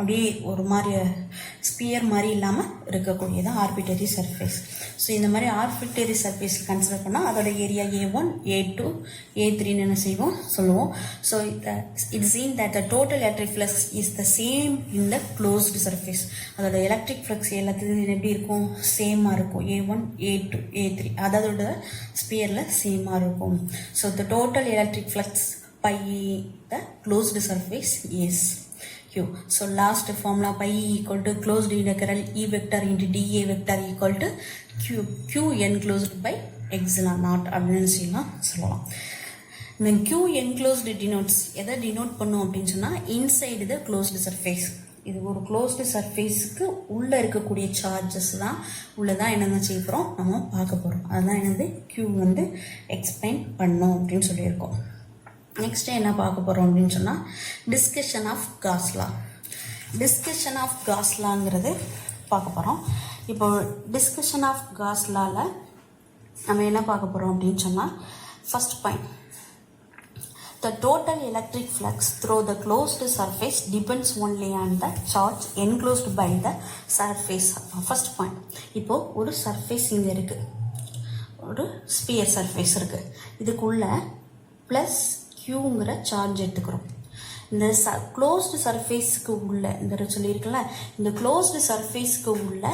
அப்படியே ஒரு மாதிரி ஸ்பியர் மாதிரி இல்லாமல் இருக்கக்கூடியதான் ஆர்பிட்டரி சர்ஃபேஸ். ஸோ இந்த மாதிரி ஆர்பிட்டரி சர்ஃபேஸ் கன்சிடர் பண்ணால் அதோட ஏரியா A1, A2, A3 என்ன செய்வோம் சொல்லுவோம். So it seen that the total electric flux is the same in the closed surface. அதோட எலக்ட்ரிக் ஃப்ளக்ஸ் எல்லாத்துக்கும் எப்படி இருக்கும்? சேமாக இருக்கும். A1, A2, A3 அதோட ஸ்பியரில் சேமாக இருக்கும். So the total electric flux by the closed surface is Q. So last formula pi E equal to closed integral E vector into dA vector equal to Q enclosed by epsilon naught அப்படின்னு சொல்லலாம். Then Q enclosed denotes எதை denote பண்ணும் அப்படின்னு சொன்னால் inside the closed surface. இது ஒரு closed surfaceக்கு உள்ளே இருக்கக்கூடிய சார்ஜஸ் தான் உள்ளதான் என்னென்ன செய்யப்போகிறோம் நம்ம பார்க்க போகிறோம். அதுதான் என்னது Q வந்து எக்ஸ்பிளைன் பண்ணோம் அப்படின்னு சொல்லியிருக்கோம். நெக்ஸ்ட்டு என்ன பார்க்க போகிறோம் அப்படின்னு சொன்னால் discussion of Gauss law. Discussion of Gauss லாங்கிறது பார்க்க போகிறோம். இப்போ டிஸ்கஷன் ஆஃப் காஸ் லாவில் நம்ம என்ன பார்க்க போகிறோம் அப்படின்னு சொன்னால் first point, the total electric flux through the closed surface depends only on the charge enclosed by the surface. First point, இப்போ ஒரு surface இங்கே இருக்குது, ஒரு sphere surface இருக்குது. இதுக்குள்ள ப்ளஸ் க்யூங்கிற சார்ஜ் எடுத்துக்கிறோம். இந்த க்ளோஸ்டு சர்ஃபேஸ்க்கு உள்ள இந்த சொல்லியிருக்கல, இந்த க்ளோஸ்டு சர்ஃபேஸ்க்கு உள்ள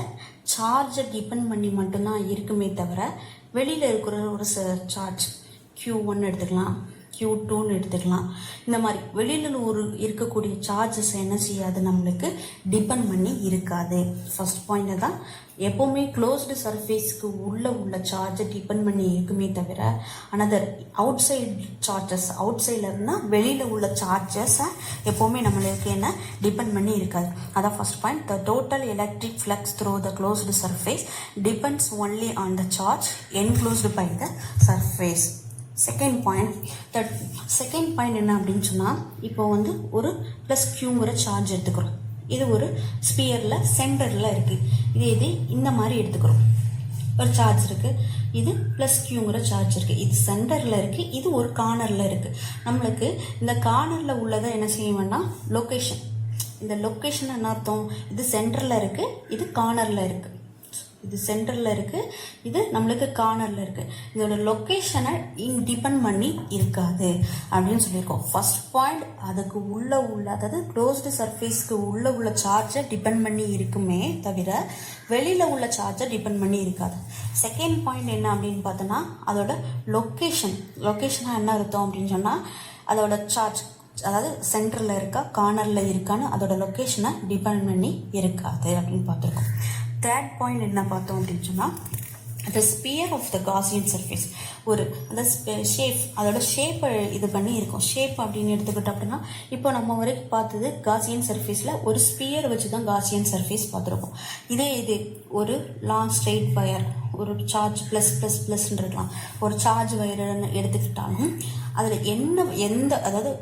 சார்ஜை டிபெண்ட் பண்ணி மட்டும்தான் இருக்குமே தவிர வெளியில் இருக்கிற ஒரு சார்ஜ் Q1 எடுத்துக்கலாம், Q2ன்னு எடுத்துக்கலாம். இந்த மாதிரி வெளியில் ஒரு இருக்கக்கூடிய சார்ஜஸ் என்ன செய்யாது, நம்மளுக்கு டிபெண்ட் பண்ணி இருக்காது. ஃபர்ஸ்ட் பாயிண்ட் தான், எப்போவுமே க்ளோஸ்டு சர்ஃபேஸ்க்கு உள்ள சார்ஜை டிபெண்ட் பண்ணி இருக்குமே தவிர another out side charges, out சைடில் இருந்தால் வெளியில் உள்ள சார்ஜஸை எப்போவுமே நம்மளுக்கு என்ன டிபெண்ட் பண்ணி இருக்காது. அதான் first point, the total electric flux through the closed surface depends only on the charge enclosed by the surface. Second point என்ன அப்படின்னு சொன்னால், இப்போ வந்து ஒரு ப்ளஸ் க்யூங்கிற சார்ஜ் எடுத்துக்கிறோம். இது ஒரு ஸ்பியரில் சென்டரில் இருக்குது. இது இந்த மாதிரி எடுத்துக்கிறோம். ஒரு சார்ஜ் இருக்குது, இது ப்ளஸ் க்யூங்கிற சார்ஜ் இருக்குது. இது சென்டரில் இருக்குது, இது ஒரு கார்னரில் இருக்குது. நம்மளுக்கு இந்த கார்னரில் உள்ளதை என்ன செய்ய வேண்டாம், லொக்கேஷன். இந்த லொக்கேஷன் என்ன அர்த்தம், இது சென்டரில் இருக்குது, இது கார்னரில் இருக்குது. இது சென்டரில் இருக்குது, இது நம்மளுக்கு கார்னரில் இருக்குது. இதோட லொக்கேஷனை டிபெண்ட் பண்ணி இருக்காது அப்படின்னு சொல்லியிருக்கோம். ஃபர்ஸ்ட் பாயிண்ட், அதுக்கு உள்ள அதாவது க்ளோஸ்டு சர்ஃபேஸ்க்கு உள்ள சார்ஜை டிபெண்ட் பண்ணி இருக்குமே தவிர வெளியில் உள்ள சார்ஜை டிபெண்ட் பண்ணி இருக்காது. செகண்ட் பாயிண்ட் என்ன அப்படின்னு பார்த்தோன்னா, அதோட லொக்கேஷனாக என்ன அர்த்தம் அப்படின்னு சொன்னால், அதோட சார்ஜ் அதாவது சென்டரில் இருக்கா கார்னரில் இருக்கான்னு அதோட லொக்கேஷனை டிபெண்ட் பண்ணி இருக்காது அப்படின்னு பார்த்துருக்கோம். தேர்ட் பாயிண்ட் என்ன பார்த்தோம் அப்படின்னு சொன்னால், the sphere of the Gaussian surface, ஒரு அந்த ஷேப், அதோட ஷேப்பை இது பண்ணி இருக்கும். ஷேப் அப்படின்னு எடுத்துக்கிட்டோம் அப்படின்னா, இப்போ நம்ம வரைக்கும் பார்த்தது காசியன் சர்ஃபேஸில் ஒரு ஸ்பியர் வச்சு தான் காசியன் சர்ஃபேஸ் பார்த்துருக்கோம். இது ஒரு லாங் ஸ்ட்ரெயிட் வயர், ஒரு சார்ஜ் ப்ளஸ்ன்னு இருக்கலாம். ஒரு சார்ஜ் வயர்னு எடுத்துக்கிட்டாலும் அதில் எந்த அதாவது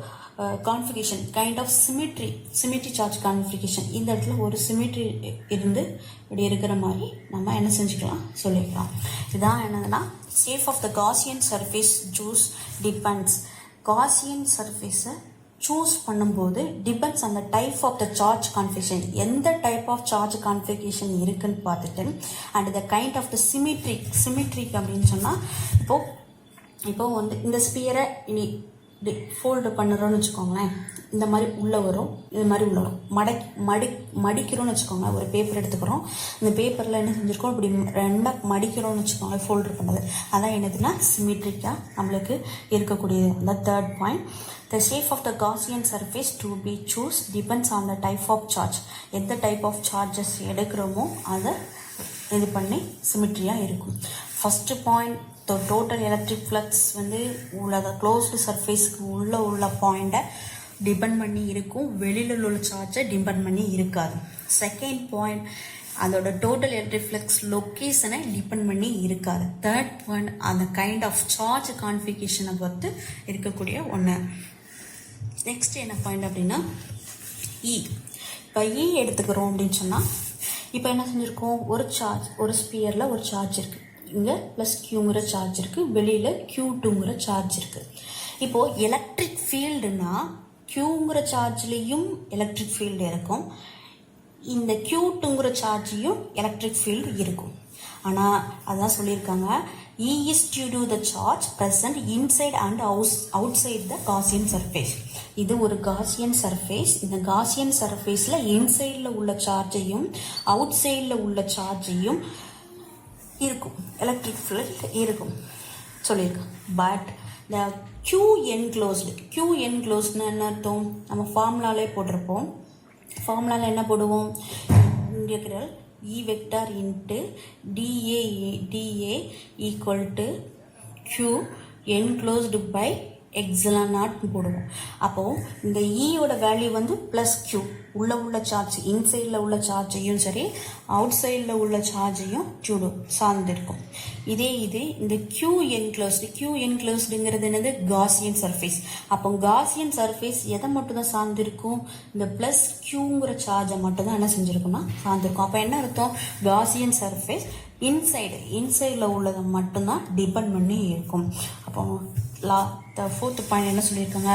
configuration kind of symmetry charge configuration, இந்த இடத்துல ஒரு சிமிட்ரி இருந்து இப்படி இருக்கிற மாதிரி நம்ம என்ன செஞ்சுக்கலாம் சொல்லிக்கலாம். இதுதான் என்னதுன்னா, shape of the Gaussian surface choose depends. Gaussian சர்ஃபேஸை சூஸ் பண்ணும்போது டிபெண்ட்ஸ் அந்த type of the charge configuration, எந்த டைப் ஆஃப் சார்ஜ் கான்ஃபிகேஷன் இருக்குன்னு பார்த்துட்டு, and the kind of the symmetric அப்படின்னு சொன்னால், இப்போ வந்து இந்த ஸ்பியரை இனி ஃபோல்டு பண்ணுறோன்னு வச்சுக்கோங்களேன், இந்த மாதிரி உள்ளே வரும், இது மாதிரி உள்ளே வரும். மடிக்கிறோன்னு வச்சுக்கோங்க, ஒரு பேப்பர் எடுத்துக்கிறோம், இந்த பேப்பரில் என்ன செஞ்சுருக்கோம், இப்படி ரெண்டாக மடிக்கிறோன்னு வச்சுக்கோங்க, ஃபோல்டர் பண்ணது. அதான் என்னதுன்னா சிமிட்ரிக்காக நம்மளுக்கு இருக்கக்கூடியது. அந்த third point, the shape of the Gaussian surface to be choose depends on the type of charge. எந்த டைப் ஆஃப் சார்ஜஸ் எடுக்கிறோமோ அதை இது பண்ணி சிமிட்ரியாக இருக்கும். First point, total electric flux வந்து உள்ள க்ளோஸ்டு சர்ஃபேஸ்க்கு உள்ள பாயிண்ட்டை டிபெண்ட் பண்ணி இருக்கும், வெளியில் உள்ள சார்ஜை டிபெண்ட் பண்ணி இருக்காது. செகண்ட் பாயிண்ட், அதோட டோட்டல் எலக்ட்ரிக் ஃப்ளக்ஸ் லொக்கேஷனை டிபெண்ட் பண்ணி இருக்காது. தேர்ட் பாயிண்ட், அந்த கைண்ட் ஆஃப் சார்ஜ் கான்ஃபிகேஷனை பொறுத்து இருக்கக்கூடிய ஒன்று. நெக்ஸ்ட் என்ன பாயிண்ட் அப்படின்னா, இப்போ எடுத்துக்கிறோம் அப்படின்னு சொன்னால், இப்போ என்ன செஞ்சுருக்கோம், ஒரு சார்ஜ், ஒரு ஸ்பியரில் ஒரு சார்ஜ் இருக்குது, இங்கே ப்ளஸ் க்யூங்கிற சார்ஜ் இருக்குது, வெளியில் Q2ங்கிற சார்ஜ் இருக்குது. இப்போது எலக்ட்ரிக் ஃபீல்டுனா க்யூங்கிற சார்ஜ்லேயும் எலக்ட்ரிக் ஃபீல்டு இருக்கும், இந்த Q2ங்கிற சார்ஜையும் எலக்ட்ரிக் ஃபீல்டு இருக்கும். ஆனால் அதான் சொல்லியிருக்காங்க, E is due to the charge present inside and outside the Gaussian surface. இது ஒரு காசியன் சர்ஃபேஸ். இந்த காசியன் சர்ஃபேஸில் இன்சைடில் உள்ள சார்ஜையும் அவுட் சைடில் உள்ள சார்ஜையும் இருக்கும், எலக்ட்ரிக் ஃபீல்ட் இருக்கும் சொல்லியிருக்கோம். பட் இந்த Q enclosed என்ன அர்த்தம், நம்ம ஃபார்முலாலே போட்டிருப்போம். ஃபார்முலாவில் என்ன போடுவோம், integral E vector into dA equal to Q enclosed by epsilon not போடுவோம். அப்போது இந்த ஈயோட வேல்யூ வந்து ப்ளஸ் க்யூ, உள்ள சார்ஜ் இன்சைடில் உள்ள சார்ஜையும் சரி அவுட் சைடில் உள்ள சார்ஜையும் க்யூடு சார்ந்திருக்கும். இது இந்த க்யூ என்க்ளோஸ்டுங்கிறது என்னது, காசியன் சர்ஃபேஸ். அப்போ காசியன் சர்ஃபேஸ் எதை மட்டும் தான் சார்ந்திருக்கும், இந்த ப்ளஸ் க்யூங்கிற சார்ஜை மட்டும் தான் என்ன செஞ்சுருக்குன்னா சார்ந்திருக்கும். அப்போ என்ன அர்த்தம், காசியன் சர்ஃபேஸ் இன்சைடில் உள்ளதை மட்டும்தான் டிபெண்ட் பண்ணி இருக்கும். அப்போ the fourth point என்ன சொல்லியிருக்காங்க,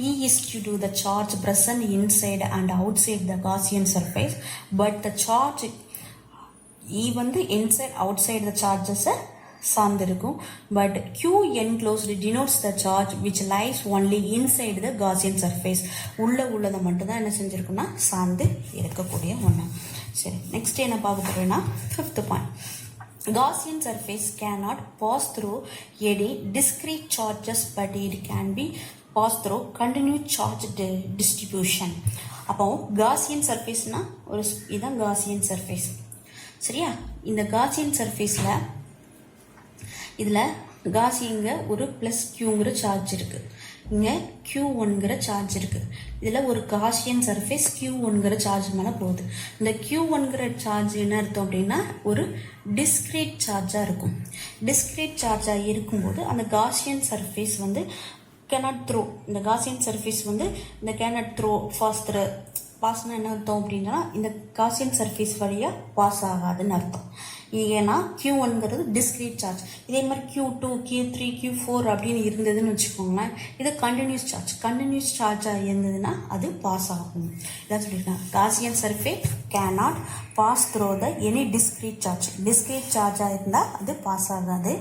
E is due to the charge present inside and outside the Gaussian surface, but the charge E வந்து inside outside the charges சார்ந்திருக்கும். but Q enclosed denotes the charge which lies only inside the Gaussian surface. உள்ளதை மட்டும் தான் என்ன செஞ்சிருக்குன்னா சார்ந்து இருக்கக்கூடிய ஒன்று. சரி, நெக்ஸ்ட் என்ன பார்க்க போறோம்னா fifth point, Gaussian surface cannot pass through any discrete charges, but it can be passed through continuous charge distribution. அப்போ Gaussian surfaceனா இதான் Gaussian surface. சரியா, இந்த Gaussian surfaceல இதில் காசியங்க ஒரு ப்ளஸ் க்யூங்கிற சார்ஜ் இருக்குது, இங்கே Q1ங்கிற சார்ஜ் இருக்குது. இதில் ஒரு காசியன் சர்ஃபேஸ் Q1ங்கிற சார்ஜ் மேலே போகுது. இந்த Q1ங்கிற சார்ஜ் என்ன அர்த்தம் அப்படின்னா ஒரு டிஸ்கிரீட் சார்ஜாக இருக்கும். டிஸ்கிரீட் சார்ஜாக இருக்கும்போது அந்த காசியன் சர்ஃபேஸ் வந்து கேனாட் த்ரோ, இந்த காசியன் சர்ஃபேஸ் வந்து இந்த கேனாட் த்ரோ பாஸ்னா என்ன அர்த்தம் அப்படின்னா இந்த காசியன் சர்ஃபேஸ் வழியாக பாஸ் ஆகாதுன்னு அர்த்தம். ஏன்னா Q1ங்கிறது டிஸ்கிரீட் சார்ஜ். இதே மாதிரி Q2, Q3, Q4 அப்படின்னு இருந்ததுன்னு வச்சுக்கோங்களேன், இது கண்டினியூஸ் சார்ஜாக இருந்ததுன்னா அது பாஸ் ஆகும். இதான் சொல்லியிருக்காங்க, Gaussian surface cannot pass through the any discrete சார்ஜாக இருந்தால் அது பாஸ் ஆகாது.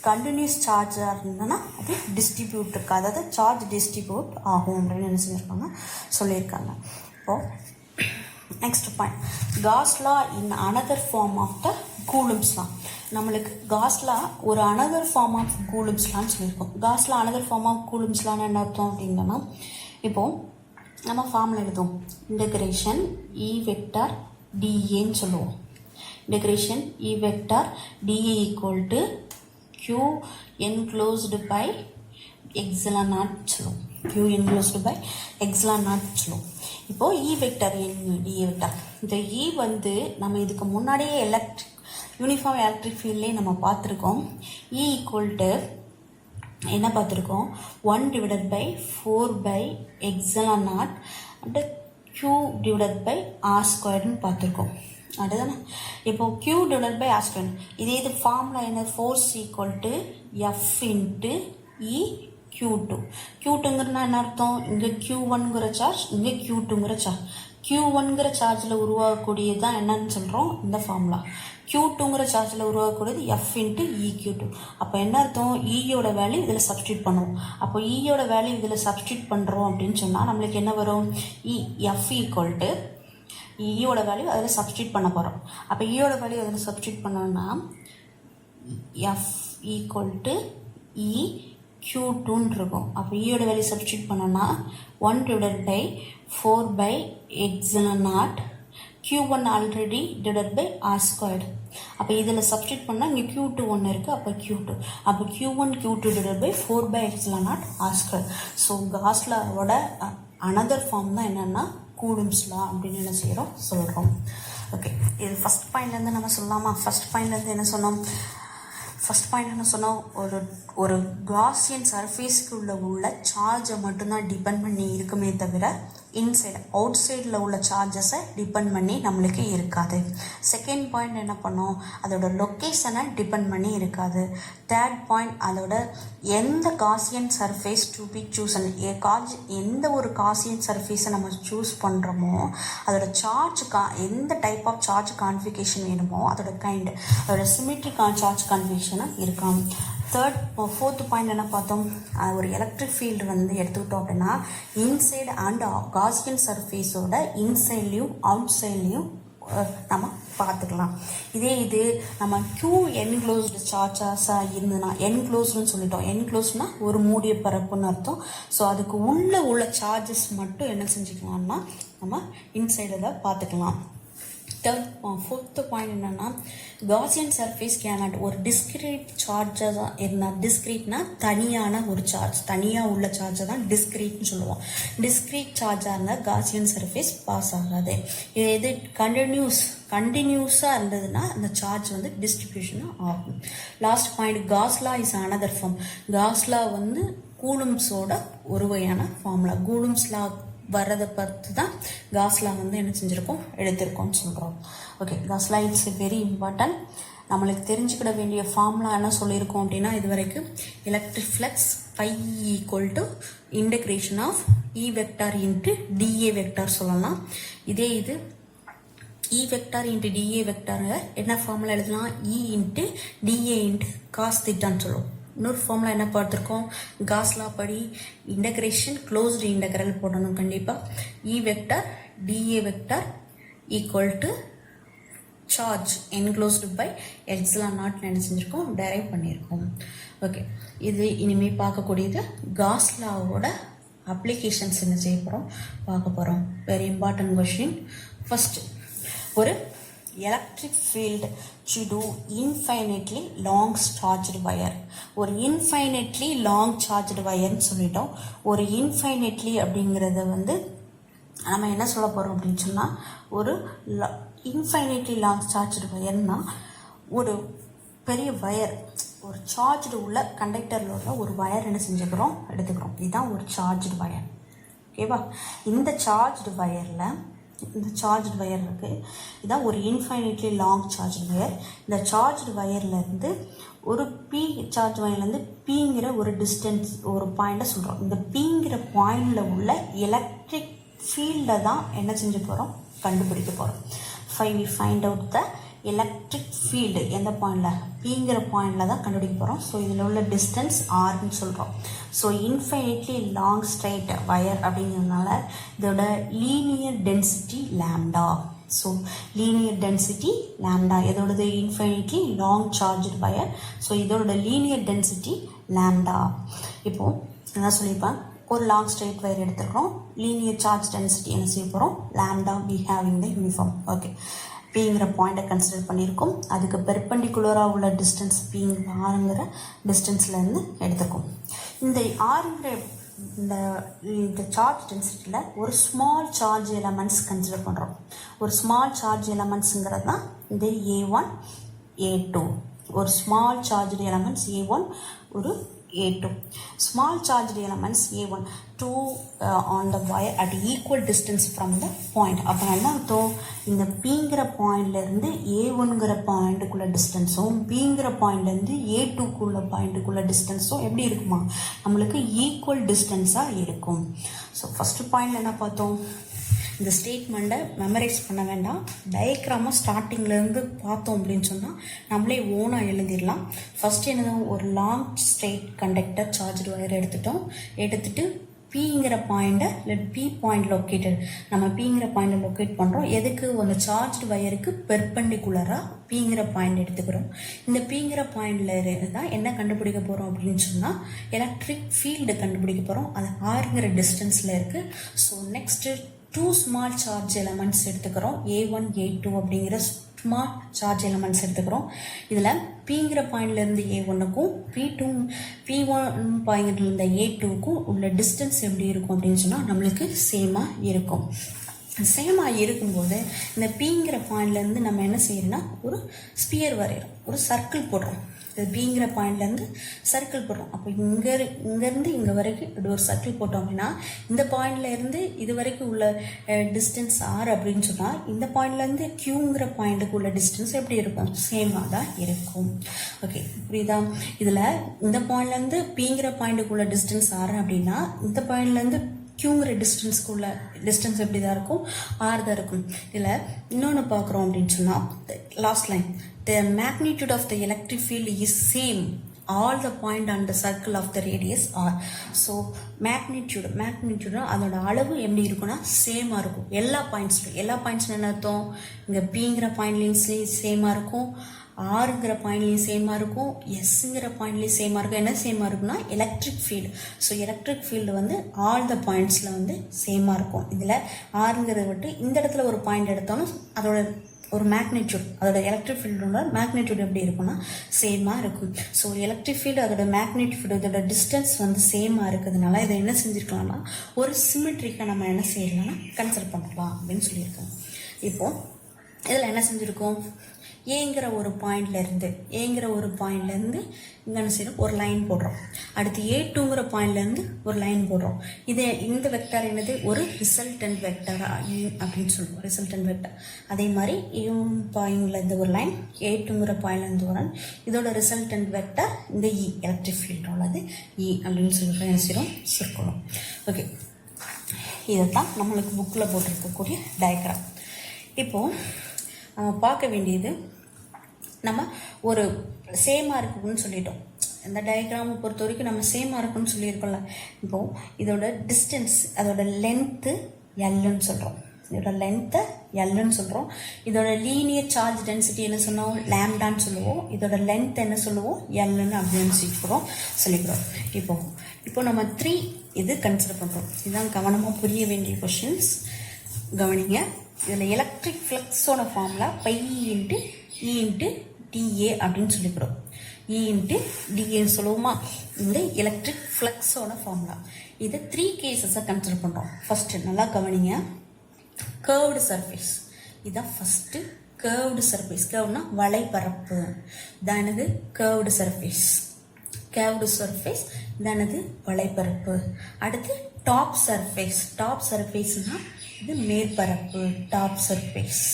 கண்டினியூஸ் சார்ஜாக இருந்ததுன்னா அது டிஸ்ட்ரிபியூட் இருக்குது, அதாவது சார்ஜ் டிஸ்ட்ரிபியூட் ஆகும் அப்படின்னு என்ன செஞ்சுருக்காங்க சொல்லியிருக்காங்க. இப்போது next point, Gauss law in another form of the Coulomb's law. நம்மளுக்கு காஸ் லா ஒரு அனதர் ஃபார்ம் ஆஃப் கூலும்ஸ் லான்னு சொல்லியிருக்கோம். Gauss law another form of Coulomb's லான்னு என்ன அர்த்தம் அப்படின்னா, இப்போது நம்ம ஃபார்மில் எழுதுவோம், இன்டெக்ரேஷன் E வெக்டார் dAன்னு சொல்லுவோம். Integration E vector dA equal to Q enclosed by epsilon naught சொல்லுவோம். Q enclosed by epsilon naught சொல்லுவோம். இப்போது E வெக்டார் dA வெக்டார், இந்த E வந்து நம்ம இதுக்கு முன்னாடியே யூனிஃபார்ம் எலக்ட்ரிக் ஃபீல்ட்லேயே நம்ம பார்த்துருக்கோம். E ஈக்குவல் டு என்ன பார்த்துருக்கோம், 1/4 epsilon naught and Q divided by R² பார்த்துருக்கோம். அதுதானே, இப்போ Q/R², இது ஃபார்முலா என்ன, force equal to F into E Q2. Q2ங்கிறதுனா என்ன அர்த்தம், இங்கே Q1ங்கிற சார்ஜ், இங்கே Q2ங்கிற சார்ஜ். Q1ங்கிற சார்ஜில் உருவாகக்கூடியது தான் என்னன்னு சொல்கிறோம் இந்த ஃபார்முலா. Q2ங்கிற சார்ஜில் உருவாகக்கூடியது F இன்ட்டு EQ2. அப்போ என்ன அர்த்தம், ஈயோட வேல்யூ இதில் சப்ஸ்டியூட் பண்ணுவோம். அப்போ ஈயோட வேல்யூ இதில் சப்ஸ்டியூட் பண்ணுறோம் அப்படின்னு சொன்னால் நம்மளுக்கு என்ன வரும், F ஈக்குவல் டு ஈயோட வேல்யூ அதில் சப்ஸ்டியூட் பண்ண போகிறோம். அப்போ ஈயோட வேல்யூ அதில் சப்ஸ்டியூட் பண்ணோம்னா F ஈக்குவல் டு Q2ன்னு இருக்கும். அப்போ ஈயோட வேல்யூ சப்ஸ்டியூட் பண்ணோன்னா 1/4 epsilon naught Q1 already divided by R². அப்போ இதில் சப்ஸ்டியூட் பண்ணால் இங்கே Q2 ஒன்று இருக்குது, அப்போ Q2. அப்போ Q1 Q2 divided by 4 epsilon naught R². So Gauss லாவோட அனதர் ஃபார்ம் தான் என்னென்னா கூலும்ஸ் லா அப்படின்னு என்ன செய்கிறோம் சொல்கிறோம். ஓகே, இது ஃபஸ்ட் பாயிண்ட்லேருந்து நம்ம சொல்லலாமா. ஃபஸ்ட் பாயிண்ட்லேருந்து என்ன சொன்னோம், ஒரு காசியன் சர்ஃபேஸ்க்கு உள்ள சார்ஜை மட்டும்தான் டிபெண்ட் பண்ணி இருக்குமே தவிர இன்சைடு அவுட் சைடில் உள்ள சார்ஜஸை டிபெண்ட் பண்ணி நம்மளுக்கு இருக்காது. செகண்ட் பாயிண்ட் என்ன பண்ணோம், அதோட லொக்கேஷனை டிபெண்ட் பண்ணி இருக்காது. தேர்ட் பாயிண்ட், அதோட எந்த காசியன் சர்ஃபேஸ் டு பி சூஸன், எந்த ஒரு காசியன் சர்ஃபேஸை நம்ம சூஸ் பண்ணுறோமோ அதோட சார்ஜ் எந்த டைப் ஆஃப் சார்ஜ் கான்ஃபிகேஷன் வேணுமோ அதோட அதோட சிமெட்ரிக் சார்ஜ் கான்ஃபிகேஷனாக இருக்காம். ஃபோர்த்து பாயிண்ட் என்ன பார்த்தோம், ஒரு எலக்ட்ரிக் ஃபீல்டு வந்து எடுத்துக்கிட்டோம் அப்படின்னா இன்சைடு அண்ட் காசியன் சர்ஃபேஸோட இன்சைட்லேயும் அவுட் சைட்லேயும் நம்ம பார்த்துக்கலாம். இதே இது நம்ம Q என்க்ளோஸ்டு சார்ஜஸாக இருந்ததுன்னா, என்க்ளோஸ்டுன்னு சொல்லிட்டோம். என்க்ளோஸ்ட்னா ஒரு மூடிய பரப்புன்னு அர்த்தம். ஸோ அதுக்கு உள்ள சார்ஜஸ் மட்டும் என்ன செஞ்சுக்கலாம்னா நம்ம இன்சைடில் பார்த்துக்கலாம். ஃபோர்த்து பாயிண்ட் என்னன்னா, காசியன் சர்ஃபேஸ் கேனாட் ஒரு டிஸ்கிரீட் சார்ஜாக இருந்தால், டிஸ்கிரீட்னா தனியான ஒரு சார்ஜ், தனியாக உள்ள சார்ஜை தான் டிஸ்கிரீட்னு சொல்லுவோம். டிஸ்கிரீட் சார்ஜாக இருந்தால் காசியன் சர்ஃபேஸ் பாஸ் ஆகாது. இது கண்டினியூஸாக இருந்ததுன்னா அந்த சார்ஜ் வந்து டிஸ்ட்ரிபியூஷனாக ஆகும். Last point, Gauss law is another form. Gauss law வந்து கூலும்ஸோட ஒரு வகையான ஃபார்முலா. கூலும்ஸ்லா வர்றதை பார்த்து தான் காஸ்லா வந்து என்ன செஞ்சுருக்கோம், எடுத்திருக்கோம்னு சொல்கிறோம். Okay, Gauss law it's very important. நம்மளுக்கு தெரிஞ்சுக்கிட வேண்டிய ஃபார்முலா என்ன சொல்லியிருக்கோம் அப்படின்னா, இது வரைக்கும் electric flux phi equal to integration of E vector into dA vector சொல்லலாம். இதே இது இ வெக்டார் இன்ட்டு டிஏ வெக்டாரை என்ன ஃபார்முலா எழுதலாம், இ இன்ட்டு டிஏ இன்ட்டு காஸ் திட்டான்னு சொல்லுவோம். இன்னொரு ஃபார்முலா என்ன பார்த்துருக்கோம், காஸ்லா படி இன்டகிரேஷன் க்ளோஸ்டு இன்டகரல் போடணும் கண்டிப்பாக. E vector dA vector equal to charge enclosed by epsilon naught நினைச்சிருக்கோம், டைரைவ் பண்ணியிருக்கோம். ஓகே, இது இனிமேல் பார்க்கக்கூடியது காஸ்லாவோட அப்ளிகேஷன்ஸ் என்ன செய்ய போகிறோம், பார்க்க போகிறோம். Very important question. ஃபர்ஸ்ட், ஒரு electric field due to infinitely long charged wire. ஒரு இன்ஃபைனைட்லி லாங் சார்ஜ்டு வயர்னு சொல்லிட்டோம். ஒரு இன்ஃபைனைட்லி அப்படிங்கிறத வந்து நம்ம என்ன சொல்ல போகிறோம் அப்படின்னு சொன்னால், ஒரு இன்ஃபைனைட்லி லாங் சார்ஜ்டு வயர்னா ஒரு பெரிய வயர், ஒரு சார்ஜ்டு உள்ள கண்டக்டரில் உள்ள ஒரு வயர் என்ன செஞ்சுக்கிறோம், எடுத்துக்கிறோம். இதுதான் ஒரு சார்ஜ்டு வயர். ஓகேவா? இந்த சார்ஜ்டு வயரில் இந்த சார்ஜ்டு வயர் இருக்குது. இதுதான் ஒரு இன்ஃபைனைட்லி லாங் சார்ஜ்டு வயர். இந்த சார்ஜ்டு வயர்லேருந்து ஒரு பி சார்ஜ் வயர்லேருந்து பிங்கிற ஒரு டிஸ்டன்ஸ், ஒரு பாயிண்ட்டை சொல்கிறோம். இந்த பிங்கிற பாயிண்டில் உள்ள எலக்ட்ரிக் ஃபீல்டை தான் என்ன செஞ்சு போகிறோம், கண்டுபிடிக்க போகிறோம். Find out the electric field எந்த பாயிண்டில், பிங்கிற பாயிண்டில் தான் கண்டுபிடிக்க போகிறோம். ஸோ இதில் உள்ள டிஸ்டன்ஸ் ஆர்ன்னு சொல்கிறோம். So infinitely long straight wire அப்படிங்கிறதுனால இதோட linear density lambda. So linear density lambda எதோடது, infinitely long charged wire. So இதோட லீனியர் டென்சிட்டி லேம்டா. இப்போது என்ன சொல்லியிருப்பேன், ஒரு லாங் ஸ்ட்ரைட் வயர் எடுத்துக்கிறோம், லீனியர் சார்ஜ் டென்சிட்டி என்ன செய்ய போகிறோம், lambda we having the uniform. Okay, பிங்கிற பாயிண்ட்டை கன்சிடர் பண்ணியிருக்கோம். அதுக்கு பெர்பெண்டிகுலராக உள்ள டிஸ்டன்ஸ் ஆறுங்கிற டிஸ்டன்ஸ்லேருந்து எடுத்துக்கும். இந்த ஆறுங்கிற இந்த சார்ஜ் டென்சிட்டியில் ஒரு ஸ்மால் சார்ஜ் எலமெண்ட்ஸ் கன்சிடர் பண்ணுறோம். ஒரு ஸ்மால் சார்ஜ் எலமெண்ட்ஸுங்கிறது தான் இந்த A1 A2. ஒரு ஸ்மால் சார்ஜ் எலமெண்ட்ஸ் A1 ஒரு A2. Small charged elements A1 two on the wire at equal distance from the point. அப்போ என்ன அர்த்தம், இந்த பிங்கிற பாயிண்ட்லேருந்து A1ங்கிற பாயிண்ட்டுக்குள்ள டிஸ்டன்ஸும் பிங்கிற பாயிண்ட்லேருந்து A2க்குள்ள பாயிண்ட்டுக்குள்ள டிஸ்டன்ஸும் எப்படி இருக்குமா, நம்மளுக்கு ஈக்குவல் டிஸ்டன்ஸாக இருக்கும். ஸோ ஃபஸ்ட்டு பாயிண்ட் என்ன பார்த்தோம், இந்த ஸ்டேட்மெண்ட்டை மெமரைஸ் பண்ண வேண்டாம், டயக்ராமாக ஸ்டார்டிங்லேருந்து பார்த்தோம் அப்படின்னு சொன்னால் நம்மளே ஓனாக எழுதிடலாம். ஃபஸ்ட்டு என்னதான், ஒரு long straight conductor charged wire எடுத்துட்டு பிங்கிற பாயிண்ட்டை இல்லை பி பாயிண்ட் லொக்கேட்டட், நம்ம பிங்கிற பாயிண்ட்டை லொக்கேட் பண்ணுறோம். எதுக்கு, அந்த சார்ஜ்டு வயருக்கு பெர்பெண்டிகுலராக பிங்கிற பாயிண்ட் எடுத்துக்கிறோம். இந்த பிங்கிற பாயிண்டில் தான் என்ன கண்டுபிடிக்க போகிறோம் அப்படின்னு சொன்னால் எலக்ட்ரிக் ஃபீல்டு கண்டுபிடிக்க போகிறோம். அது ஆறுங்கிற டிஸ்டன்ஸில் இருக்குது. So next two small charge elements எடுத்துக்கிறோம். A1 A2 அப்படிங்கிற ஸ்மால் சார்ஜ் எலமெண்ட்ஸ் எடுத்துக்கிறோம். இதில் பிங்கிற பாயிண்ட்லேருந்து A1க்கும் P1 பாயிண்ட்லேருந்து A2க்கும் உள்ள டிஸ்டன்ஸ் எப்படி இருக்கும் அப்படின்னு சொன்னால் நம்மளுக்கு சேமாக இருக்கும். சேமாக இருக்கும்போது இந்த பிங்கிற பாயிண்ட்லேருந்து நம்ம என்ன செய்யறோம்னா ஒரு ஸ்பியர் வரைகிறோம், ஒரு சர்க்கிள் போடுறோம். இது பிங்கிற பாயிண்ட்லேருந்து சர்க்கிள் போடுறோம். அப்போ இங்கேருந்து இங்கே வரைக்கும் இப்படி ஒரு சர்க்கிள் போட்டோம் அப்படின்னா இந்த பாயிண்ட்லேருந்து இது வரைக்கும் உள்ள டிஸ்டன்ஸ் ஆர் அப்படின்னு சொன்னால் இந்த பாயிண்ட்லேருந்து Qங்கிற பாயிண்ட்டுக்கு உள்ள டிஸ்டன்ஸ் எப்படி இருக்கும், சேமாக தான் இருக்கும். ஓகே, புரியுதா? இதில் இந்த பாயிண்ட்லேருந்து பிங்கிற பாயிண்ட்டுக்கு உள்ள டிஸ்டன்ஸ் ஆர் அப்படின்னா இந்த பாயிண்ட்லேருந்து Qங்கிற டிஸ்டன்ஸ்க்குள்ள டிஸ்டன்ஸ் எப்படி தான் இருக்கும், ஆர் தான் இருக்கும். இதில் இன்னொன்று பார்க்குறோம் அப்படின்னு சொன்னால் last line, the magnitude of the electric field is same all the point on the circle of the radius r. So magnitude அதோட அளவு எப்படி இருக்குன்னா சேமாக இருக்கும் எல்லா பாயிண்ட்ஸ்லையும் என்ன அர்த்தம், இங்கே பிங்கிற பாயிண்ட்லேயும் சேமாக இருக்கும், ஆறுங்கிற பாயிண்ட்லேயும் சேமாக இருக்கும், எஸ்ங்கிற பாயிண்ட்லேயும் சேமாக இருக்கும். என்ன சேமாக இருக்குன்னா electric field. So electric field வந்து ஆல் த பாயிண்ட்ஸில் வந்து சேமாக இருக்கும். இதில் ஆறுங்கிறத விட்டு இந்த இடத்துல ஒரு பாயிண்ட் எடுத்தாலும் அதோட ஒரு மேக்னிடியூட், அதோட எலக்ட்ரிக் ஃபீல்டோட மேக்னிடியூட் எப்படி இருக்குன்னா சேமாக இருக்கும். ஸோ எலக்ட்ரிக் ஃபீல்டு அதோட மேக்னிடியூட் அதோட டிஸ்டன்ஸ் வந்து சேமாக இருக்கிறதுனால இதை என்ன செஞ்சுருக்கலாம்னா ஒரு சிமெட்ரிக்காக நம்ம என்ன செய்யலாம்னா கன்சிடர் பண்ணலாம் அப்படின்னு சொல்லியிருக்கோம். இப்போது இதில் என்ன செஞ்சுருக்கோம், ஏங்கிற ஒரு பாயிண்ட்லேருந்து இங்கே என்ன செய்யணும் ஒரு லைன் போடுறோம். அடுத்து A2ங்கிற பாயிண்ட்லேருந்து ஒரு லைன் போடுறோம். இந்த வெக்டார் என்னது ஒரு ரிசல்டன்ட் வெக்டாரா அப்படின்னு சொல்லுவோம், ரிசல்டன்ட் வெக்டார். அதே மாதிரி பாயிண்ட்லேருந்து ஒரு லைன், A2ங்கிற பாயிண்ட்லேருந்து ஒரு லைன், இதோட ரிசல்டன்ட் வெக்டார் இந்த எலக்ட்ரிக் ஃபீல்டு உள்ளது அப்படின்னு சொல்லிட்டு என்ன செய்யறோம் circle. ஓகே, இதைத்தான் நம்மளுக்கு புக்கில் போட்டிருக்கக்கூடிய டயக்ராம். இப்போது நம்ம பார்க்க வேண்டியது, நம்ம ஒரு சேமாக இருக்குன்னு சொல்லிட்டோம். இந்த டயக்ராமை பொறுத்த வரைக்கும் நம்ம சேமாக இருக்குன்னு சொல்லியிருக்கோம்ல. இப்போது இதோட டிஸ்டன்ஸ், அதோட லென்த்து எல்லுன்னு சொல்கிறோம். இதோட லீனியர் சார்ஜ் டென்சிட்டி என்ன சொன்னோம், லேம்டான்னு சொல்லுவோம். இதோட லென்த் என்ன சொல்லுவோம், எல்லுன்னு அப்படின்னு சொல்லிக்கிறோம். இப்போ நம்ம 3 இது கன்சிடர் பண்ணுறோம். இதுதான் கவனமாக புரிய வேண்டிய கொஷின்ஸ். கவனிங்க. இதில் எலக்ட்ரிக் ஃப்ளக்ஸோட ஃபார்முலா π × E × dA அப்படின்னு சொல்லிக்கிறோம். E × dAன்னு சொல்லுவோமா, இந்த எலக்ட்ரிக் ஃப்ளக்ஸோட ஃபார்முலா. இதை 3 கேசஸை கன்சிடர் பண்ணுறோம். ஃபஸ்ட்டு நல்லா கவனிங்க, கர்வ்டு சர்ஃபேஸ். இதுதான் ஃபஸ்ட்டு கர்வ்டு சர்ஃபேஸ். கர்வ்னா வளைபரப்பு. இதானது கர்வ்டு சர்ஃபேஸ். இதானது வளைபரப்பு. அடுத்து டாப் சர்ஃபேஸ்னா இது மேற்பரப்பு, டாப் சர்ஃபேஸ்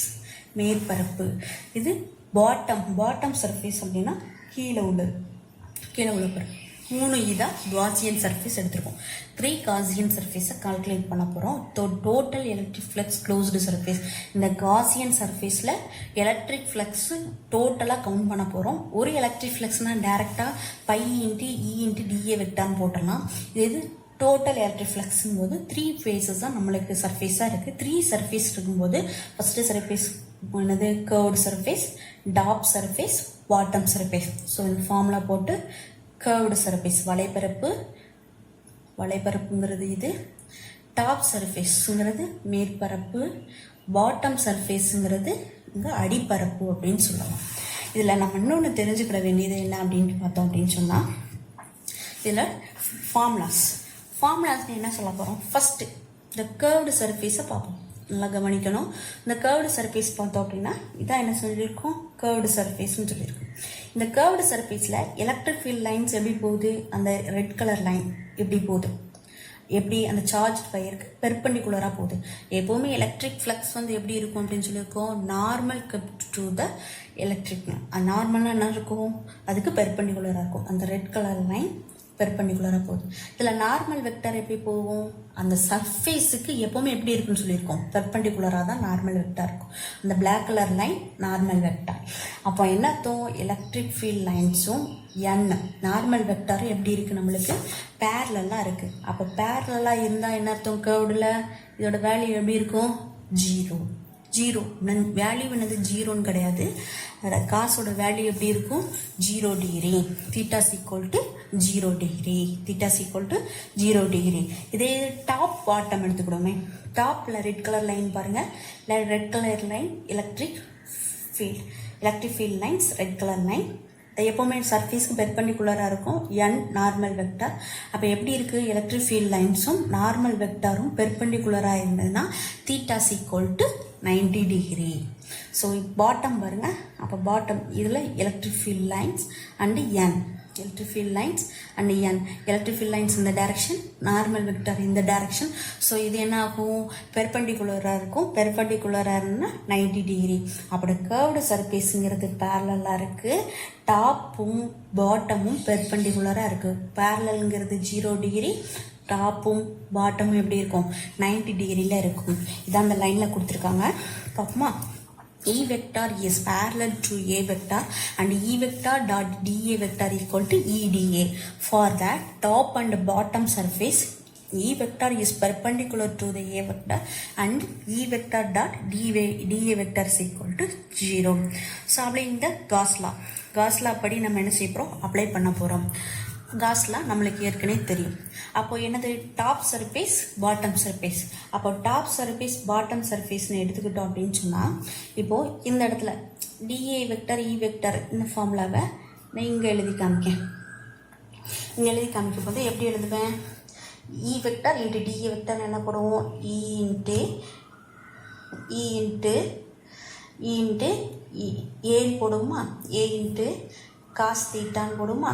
மேற்பரப்பு. இது பாட்டம் சர்ஃபேஸ் அப்படின்னா கீழே உள்ள பரப்பு. 3 இதான் காசியன் சர்ஃபேஸ் எடுத்திருக்கோம். 3 காசியன் சர்ஃபேஸை கால்குலேட் பண்ண போகிறோம். Total electric flux closed surface. இந்த காசியன் சர்ஃபேஸில் எலக்ட்ரிக் ஃப்ளக்ஸு டோட்டலாக கவுண்ட் பண்ண போகிறோம். ஒரு எலக்ட்ரிக் ஃப்ளக்ஸ்னால் டேரெக்டாக π × E × dA வெக்டார்னு போட்டலாம். இது டோட்டல் எலக்ட்ரிக் ஃப்ளக்ஸும் போது 3 ஃபேஸஸ் தான் நம்மளுக்கு சர்ஃபேஸாக இருக்குது. 3 சர்ஃபேஸ் இருக்கும்போது ஃபஸ்ட்டு சர்ஃபேஸ் என்னது curved surface, top surface, bottom surface. So இந்த ஃபார்முலா போட்டு கர்வ்டு சர்ஃபேஸ் வளைபரப்புங்கிறது இது, டாப் சர்ஃபேஸுங்கிறது மேற்பரப்பு, பாட்டம் சர்ஃபேஸுங்கிறது இங்கே அடிப்பரப்பு அப்படின்னு சொல்லலாம். இதில் நம்ம இன்னொன்று தெரிஞ்சுக்கிற வேண்டியது என்ன அப்படின்னு பார்த்தோம் அப்படின்னு சொன்னால், இதில் ஃபார்முலாஸ் என்ன சொல்ல போகிறோம். ஃபஸ்ட்டு இந்த கர்வ்டு சர்ஃபேஸை பார்ப்போம். நல்லா கவனிக்கணும். இந்த கர்வ்டு சர்ஃபேஸ் பார்த்தோம் அப்படின்னா இதான் என்ன சொல்லியிருக்கோம், கர்வ்டு சர்ஃபேஸ்ன்னு சொல்லியிருக்கோம். இந்த கர்வ்டு சர்ஃபேஸில் எலக்ட்ரிக் ஃபீல்ட் லைன்ஸ் எப்படி போகுது, அந்த ரெட் கலர் லைன் எப்படி போகுது, எப்படி அந்த சார்ஜ் வயருக்கு பெர்பெண்டிகுலராக போகுது. எப்போவுமே எலக்ட்ரிக் ஃப்ளக்ஸ் வந்து எப்படி இருக்கும் அப்படின்னு சொல்லியிருக்கோம், நார்மல் டு த எலக்ட்ரிக். நார்மலாக என்ன இருக்கும், அதுக்கு பெர்பெண்டிகுலராக இருக்கும். அந்த ரெட் கலர் லைன் பெர்பெண்டிகுலராக போகுது. இதில் நார்மல் வெக்டர் எப்படி போகும், அந்த சர்ஃபேஸுக்கு எப்போவுமே எப்படி இருக்குன்னு சொல்லியிருக்கோம், பெர்பெண்டிகுலராக தான் நார்மல் வெக்டர் இருக்கும். அந்த black colour line normal vector. அப்போ என்ன அர்த்தம், எலக்ட்ரிக் ஃபீல்ட் லைன்ஸும் நார்மல் வெக்டரும் எப்படி இருக்குது, நம்மளுக்கு பேரலாக இருக்குது. அப்போ பேரலாக இருந்தால் என்ன அர்த்தம், கர்வ்டில் இதோட வேல்யூ எப்படி இருக்கும், ஜீரோ. வேல்யூ என்னது ஜீரோன்னு கிடையாது, காசோட வேல்யூ எப்படி இருக்கும், 0 degree. Theta equal to 0 degree. இதே டாப் பாட்டம் எடுத்துக்கிடுவோமே, டாப்பில் ரெட் கலர் லைன் பாருங்கள், red colour line electric field lines, red colour line எப்போவுமே சர்ஃபேஸ்க்கு பெர்பெண்டிகுலராக இருக்கும். Normal vector. அப்போ எப்படி இருக்குது, எலக்ட்ரிக் ஃபீல்ட் லைன்ஸும் நார்மல் வெக்டாரும் பெர்பெண்டிகுலராக இருந்ததுன்னா theta equal to 90 degree. So bottom பாருங்கள். அப்போ பாட்டம் இதில் electric field lines and electric field lines இந்த டைரக்ஷன், நார்மல் வெக்டர் இந்த டைரக்ஷன். ஸோ இது என்ன ஆகும், பெர்பெண்டிகுலராக இருக்கும். பெர்பெண்டிகுலராக இருந்தால் 90 டிகிரி. அப்படி கர்வ்டு சர்ஃபேஸுங்கிறது பேரலாக இருக்குது. டாப்பும் பாட்டமும் பெர்பெண்டிகுலராக இருக்குது. பேரலங்கிறது 0 டிகிரி, டாப்பும் பாட்டமும் எப்படி இருக்கும், 90 டிகிரியில் இருக்கும். இதான் அந்த லைனில் கொடுத்துருக்காங்க. பார்ப்போமா, E vector is parallel to A vector and E vector dot dA vector equal to EDA. For that, top and bottom surface E vector is perpendicular to the A vector and E vector dot dA vector is equal to 0. So, applying the Gauss law படி நம்ம என்ன செய்யறோம் apply பண்ண போறோம். Gauss law நம்மளுக்கு ஏற்கனவே தெரியும். அப்போ என்னது டாப் சர்ஃபேஸ் பாட்டம் சர்ஃபேஸ். அப்போ டாப் சர்ஃபேஸ் பாட்டம் சர்ஃபேஸ்னு எடுத்துக்கிட்டோம் அப்படின்னு சொன்னால் இப்போ இந்த இடத்துல டிஏ வெக்டர் இ வெக்டர் இந்த ஃபார்முலாவை நான் இங்கே எழுதி காமிக்கேன். இங்கே எழுதி காமிக்கும் போது எப்படி எழுதுவேன்? E vector into dA vector என்ன போடுவோம்? இ இன்ட்டு ஏன்னு போடுவோமா? ஏ இன்ட்டு காஸ் தீட்டான்னு போடுவோமா?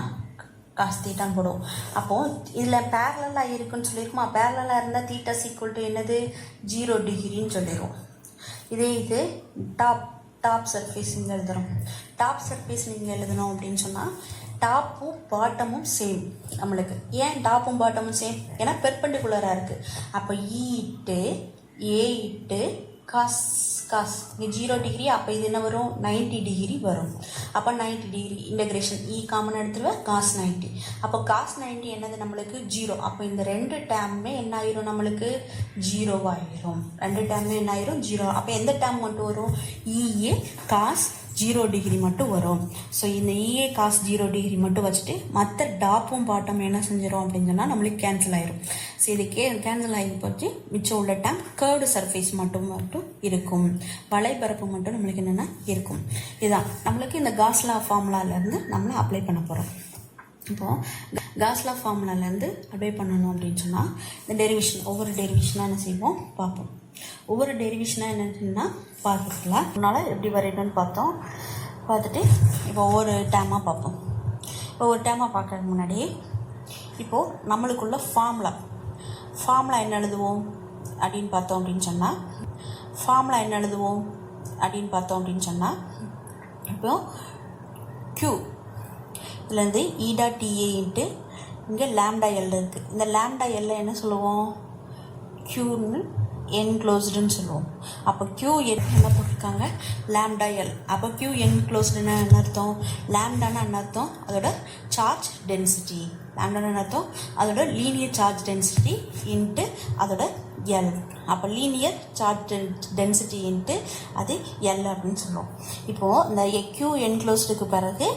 காஸ் தீட்டான்னு போடுவோம். அப்போது இதில் பேரலாக இருக்குன்னு சொல்லியிருக்குமா? பேரலாக இருந்தால் தீட்டா சீக்குவல் டு என்னது 0 டிகிரின்னு சொல்லிடுவோம். இதே இது டாப் சர்ஃபேஸ் இங்கே எழுதுகிறோம். டாப் சர்ஃபேஸ் நீங்கள் எழுதணும் அப்படின்னு சொன்னால் டாப்பும் பாட்டமும் சேம் நம்மளுக்கு. ஏன் டாப்பும் பாட்டமும் சேம்? ஏன்னா பெர்பெண்டிகுலராக இருக்குது. அப்போ இ இட்டு ஏ இட்டு காஸ் இங்கே 0 டிகிரி. அப்போ இது என்ன வரும்? 90 டிகிரி வரும். அப்போ 90 டிகிரி இன்டகிரேஷன் இ காமன் எடுத்துருவேன் காஸ் 90. அப்போ காஸ் 90 என்னது நம்மளுக்கு 0. அப்போ இந்த ரெண்டு டேர்முமே என்ன ஆயிரும்? நம்மளுக்கு 0 ஆயிரும். ரெண்டு டேர்முமே என்ன ஆயிரும்? 0. அப்போ எந்த டேர்ம் மட்டும் வரும்? இஏ காஸ் 0 டிகிரி மட்டும் வரும். ஸோ இந்த இஏ காஸ் 0 டிகிரி மட்டும் வச்சுட்டு மற்ற டாப்பும் பாட்டம் என்ன செஞ்சிடும் அப்படின்னு சொன்னால் நம்மளுக்கு கேன்சல் ஆயிரும். ஸோ இது கேன்சல் ஆகி போச்சு. மிச்சம் உள்ள டேம் கர்வ்டு சர்ஃபேஸ் மட்டும் இருக்கும். வலைபரப்பு மட்டும் நம்மளுக்கு என்னென்னா இருக்கும். இதுதான் நம்மளுக்கு இந்த காஸ் லா ஃபார்முலாலேருந்து நம்மளை அப்ளை பண்ண போகிறோம். இப்போது காஸ் லா ஃபார்முலாலேருந்து அப்ளை பண்ணணும் அப்படின்னு சொன்னால் இந்த டெரிவேஷன் ஒவ்வொரு டெரிவேஷனாக என்ன செய்வோம் பார்ப்போம். ஒவ்வொரு டெரிவேஷனாக என்னன்னா பார்த்துக்கலாம். அதனால் எப்படி வரையணும்னு பார்த்துட்டு இப்போ ஒவ்வொரு டேமாக பார்ப்போம். இப்போ ஒரு டேமாக பார்க்கறதுக்கு முன்னாடி இப்போது நம்மளுக்குள்ள ஃபார்முலா என்ன எழுதுவோம் அப்படின்னு பார்த்தோம் அப்படின்னு சொன்னால் இப்போ Q இதுலேருந்து ஈடா டிஏ இன்ட்டு இங்கே லேம்டா எல் இருக்குது. இந்த லேம்டா எல்லை என்ன சொல்லுவோம்? Qன்னு என்க்ளோஸ்டுன்னு சொல்லுவோம். அப்போ Q என்ன போட்டிருக்காங்க? Lambda L. அப்போ Q என்க்ளோஸ்டுன்னு என்ன அர்த்தம்? லேம்டான்னு என்ன அர்த்தம்? அதோட சார்ஜ் டென்சிட்டி. லேம்டான்னு என்ன அர்த்தம்? அதோட லீனியர் சார்ஜ் டென்சிட்டி இன்ட்டு அதோட எல். அப்போ லீனியர் சார்ஜ் டென்சிட்டி இன்ட்டு அது எல் அப்படின்னு சொல்லுவோம். இப்போது இந்த Q என்க்ளோஸ்டுக்கு பிறகு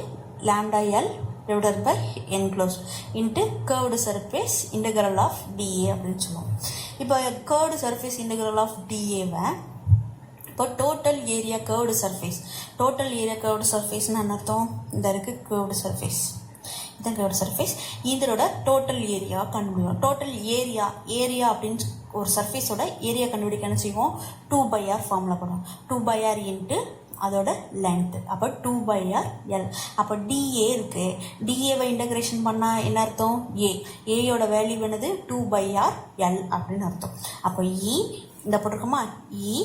lambda L divided by enclosed into curved surface integral of dA அப்படின்னு சொல்லுவோம். இப்போ curved surface integral of dAவை இப்போ டோட்டல் ஏரியா curved surface என்ன அர்த்தம்? இந்த இருக்குது curved surface. இதுதான் curved surface. இதோட டோட்டல் ஏரியா கண்டுபிடிக்கும். டோட்டல் ஏரியா அப்படின்னு ஒரு சர்ஃபேஸோட ஏரியா கண்டுபிடிக்க என்ன செய்வோம்? 2/r ஃபார்முலா பண்ணுவோம். 2/r இன்ட்டு அதோட லென்த்து. அப்போ 2/r எல். அப்போ டிஏ இருக்குது. டிஏவை இன்டகிரேஷன் பண்ணால் என்ன அர்த்தம்? ஏயோட வேல்யூ என்னது? 2/r எல் அப்படின்னு அர்த்தம். அப்போ இந்த போட்டிருக்கோமா? இ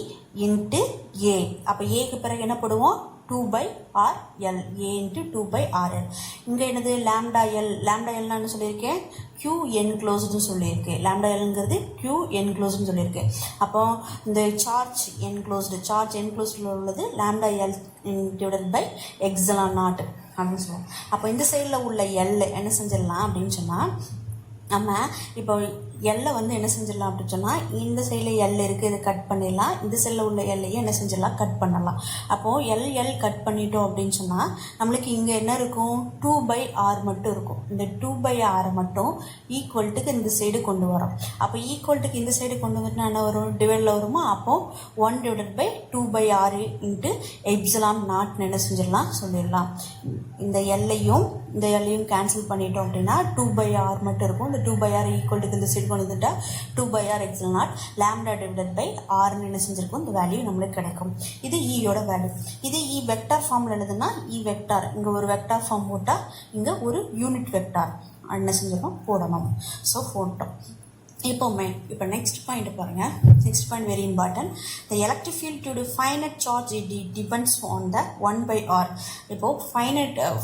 இன்ட்டு ஏ. அப்போ ஏக்கு பிறகு என்ன போடுவோம்? 2/r L. A into 2/r L. இங்கே என்னது? லேம்டா எல்னு சொல்லியிருக்கேன். Q என்க்ளோஸ்டுன்னு சொல்லியிருக்கேன். லேம்டா எல்ங்கிறது Q என்க்ளோஸ்டுன்னு சொல்லியிருக்கேன். அப்போ இந்த சார்ஜ் என்க்ளோஸ்டில் உள்ளது lambda L divided by epsilon naught அப்படின்னு சொல்லுவோம். அப்போ இந்த சைடில் உள்ள எல் என்ன செஞ்சிடலாம் அப்படின்னு சொன்னால் நம்ம இப்போ எல்லை என்ன செஞ்சிடலாம் அப்படின்னு சொன்னால் இந்த சைடில் எல் இருக்குது, இதை கட் பண்ணிடலாம். இந்த சைடில் உள்ள எல்லையும் என்ன செஞ்சிடலாம்? கட் பண்ணலாம். அப்போது எல் கட் பண்ணிட்டோம் அப்படின்னு சொன்னால் நம்மளுக்கு இங்கே என்ன இருக்கும்? 2/r மட்டும் இருக்கும். இந்த 2/r மட்டும் ஈக்குவல்ட்டுக்கு இந்த சைடு கொண்டு வரோம். அப்போ ஈக்குவல்ட்டுக்கு இந்த சைடு கொண்டு வந்துட்டுனா என்ன வரும்? டிவைடில் வருமா? அப்போது 1/2/r இன்ட்டு எப்சிலான் நாட்னு என்ன செஞ்சிடலாம்? சொல்லிடலாம். இந்த எல்லையும் கேன்சல் பண்ணிட்டோம் அப்படின்னா 2/r மட்டும் இருக்கும். இந்த 2/r ஈக்குவல்ட்டுக்கு இந்த சைடு கொண்டு வந்துட்டா 2/r epsilon naught lambda divided by ஆர்னு என்ன செஞ்சிருக்கும்? இந்த வேல்யூ நம்மளுக்கு கிடைக்கும். இது ஈயோட வேல்யூ. இது இ வெக்டார் ஃபார்மில் எழுதுனா இ வெக்டார். இங்கே ஒரு வெக்டார் ஃபார்ம் போட்டால் இங்கே ஒரு யூனிட் வெக்டார் என்ன செஞ்சிருக்கோம்? போடணும். ஸோ போட்டோம். இப்போ நெக்ஸ்ட் பாயிண்ட் பாருங்கள். Next point very important. The electric field to finite charge depends on the 1/r. இப்போது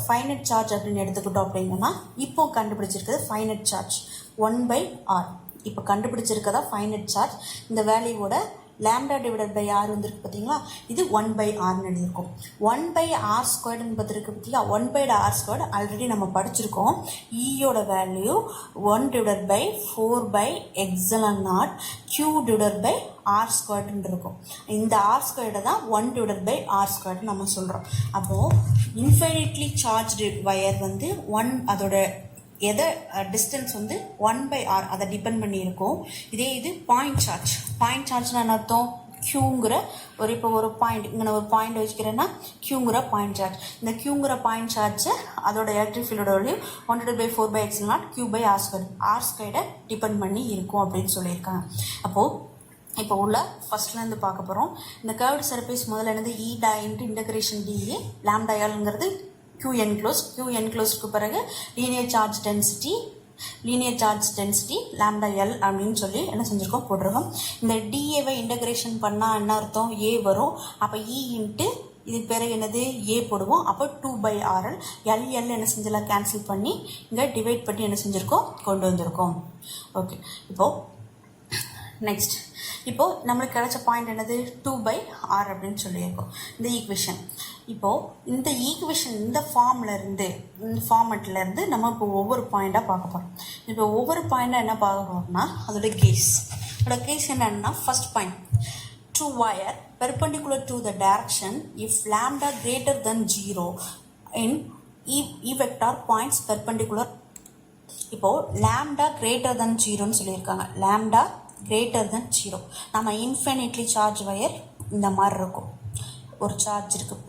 ஃபைனட் சார்ஜ் அப்படின்னு எடுத்துக்கிட்டோம் அப்படின்னா இப்போ கண்டுபிடிச்சிருக்கிறது ஃபைனட் சார்ஜ் 1/r. இப்போ கண்டுபிடிச்சிருக்கதா ஃபைனட் சார்ஜ். இந்த வேல்யூவோட லேம்டா டிவைடட் பை ஆர் வந்துருக்கு பார்த்தீங்களா, இது 1/r எழுதியிருக்கும். 1/r² என்பது பார்த்தீங்களா, 1/r² ஆல்ரெடி நம்ம படிச்சிருக்கோம். ஈயோட value 1/4/ε0 q divided by r² இருக்கும். இந்த r² தான் 1/r² நம்ம சொல்கிறோம். அப்போது இன்ஃபைனிட்லி சார்ஜ்டு வயர் வந்து அதோட எதை டிஸ்டன்ஸ் வந்து 1/r அதை டிபெண்ட் பண்ணி இருக்கும். இதே இது பாயிண்ட் சார்ஜ்னா என்ன அர்த்தம், க்யூங்கிற இப்போ ஒரு பாயிண்ட் இங்கே நான் ஒரு பாயிண்ட் வச்சுக்கிறேன்னா க்யூங்கிற பாயிண்ட் சார்ஜ். இந்த க்யூங்கிற பாயிண்ட் சார்ஜை அதோட எலக்ட்ரிக் ஃபீல்டோட வேல்யூ 1/4/ε0 q/r², டிபெண்ட் பண்ணி இருக்கும் அப்படின்னு சொல்லியிருக்காங்க. அப்போது இப்போ உள்ள ஃபர்ஸ்ட்லேருந்து பார்க்க போகிறோம். இந்த கர்வ்டு சர்ஃபேஸ் முதல்ல என்னது E into integration dA lambda எல்ங்கிறது Q என்க்ளோஸ்க்கு பிறகு linear charge density lambda L அப்படின்னு சொல்லி என்ன செஞ்சுருக்கோம், போட்டிருக்கோம். இந்த டிஏவை இன்டகிரேஷன் பண்ணால் என்ன அர்த்தம், ஏ வரும். அப்போ இ இன்ட்டு இதுக்கு பிறகு என்னது ஏ போடுவோம். அப்போ 2/RL எல் என்ன செஞ்சலாம், கேன்சல் பண்ணி இங்கே டிவைட் பண்ணி என்ன செஞ்சுருக்கோம், கொண்டு வந்திருக்கோம். ஓகே, இப்போது நெக்ஸ்ட் இப்போது நம்மளுக்கு கிடைச்ச பாயிண்ட் என்னது 2/r அப்படின்னு சொல்லியிருக்கோம் இந்த ஈக்குவேஷன். இப்போது இந்த ஈக்குவேஷன் இந்த ஃபார்மெட்லேருந்து நம்ம இப்போ ஒவ்வொரு பாயிண்டாக பார்க்க போகிறோம். இப்போ ஒவ்வொரு பாயிண்டாக என்ன பார்க்க போகிறோம்னா அதோட கேஸ் என்னன்னா, first point, to wire perpendicular to the direction if lambda greater than 0 in E vector points perpendicular. இப்போது லாம்டா கிரேட்டர் தென் 0ன்னு சொல்லியிருக்காங்க. லாம்டா கிரேட்டர் தென் 0 நம்ம இன்ஃபைனிட்லி சார்ஜ் வயர் இந்த மாதிரி இருக்கும். ஒரு சார்ஜ் இருக்குது,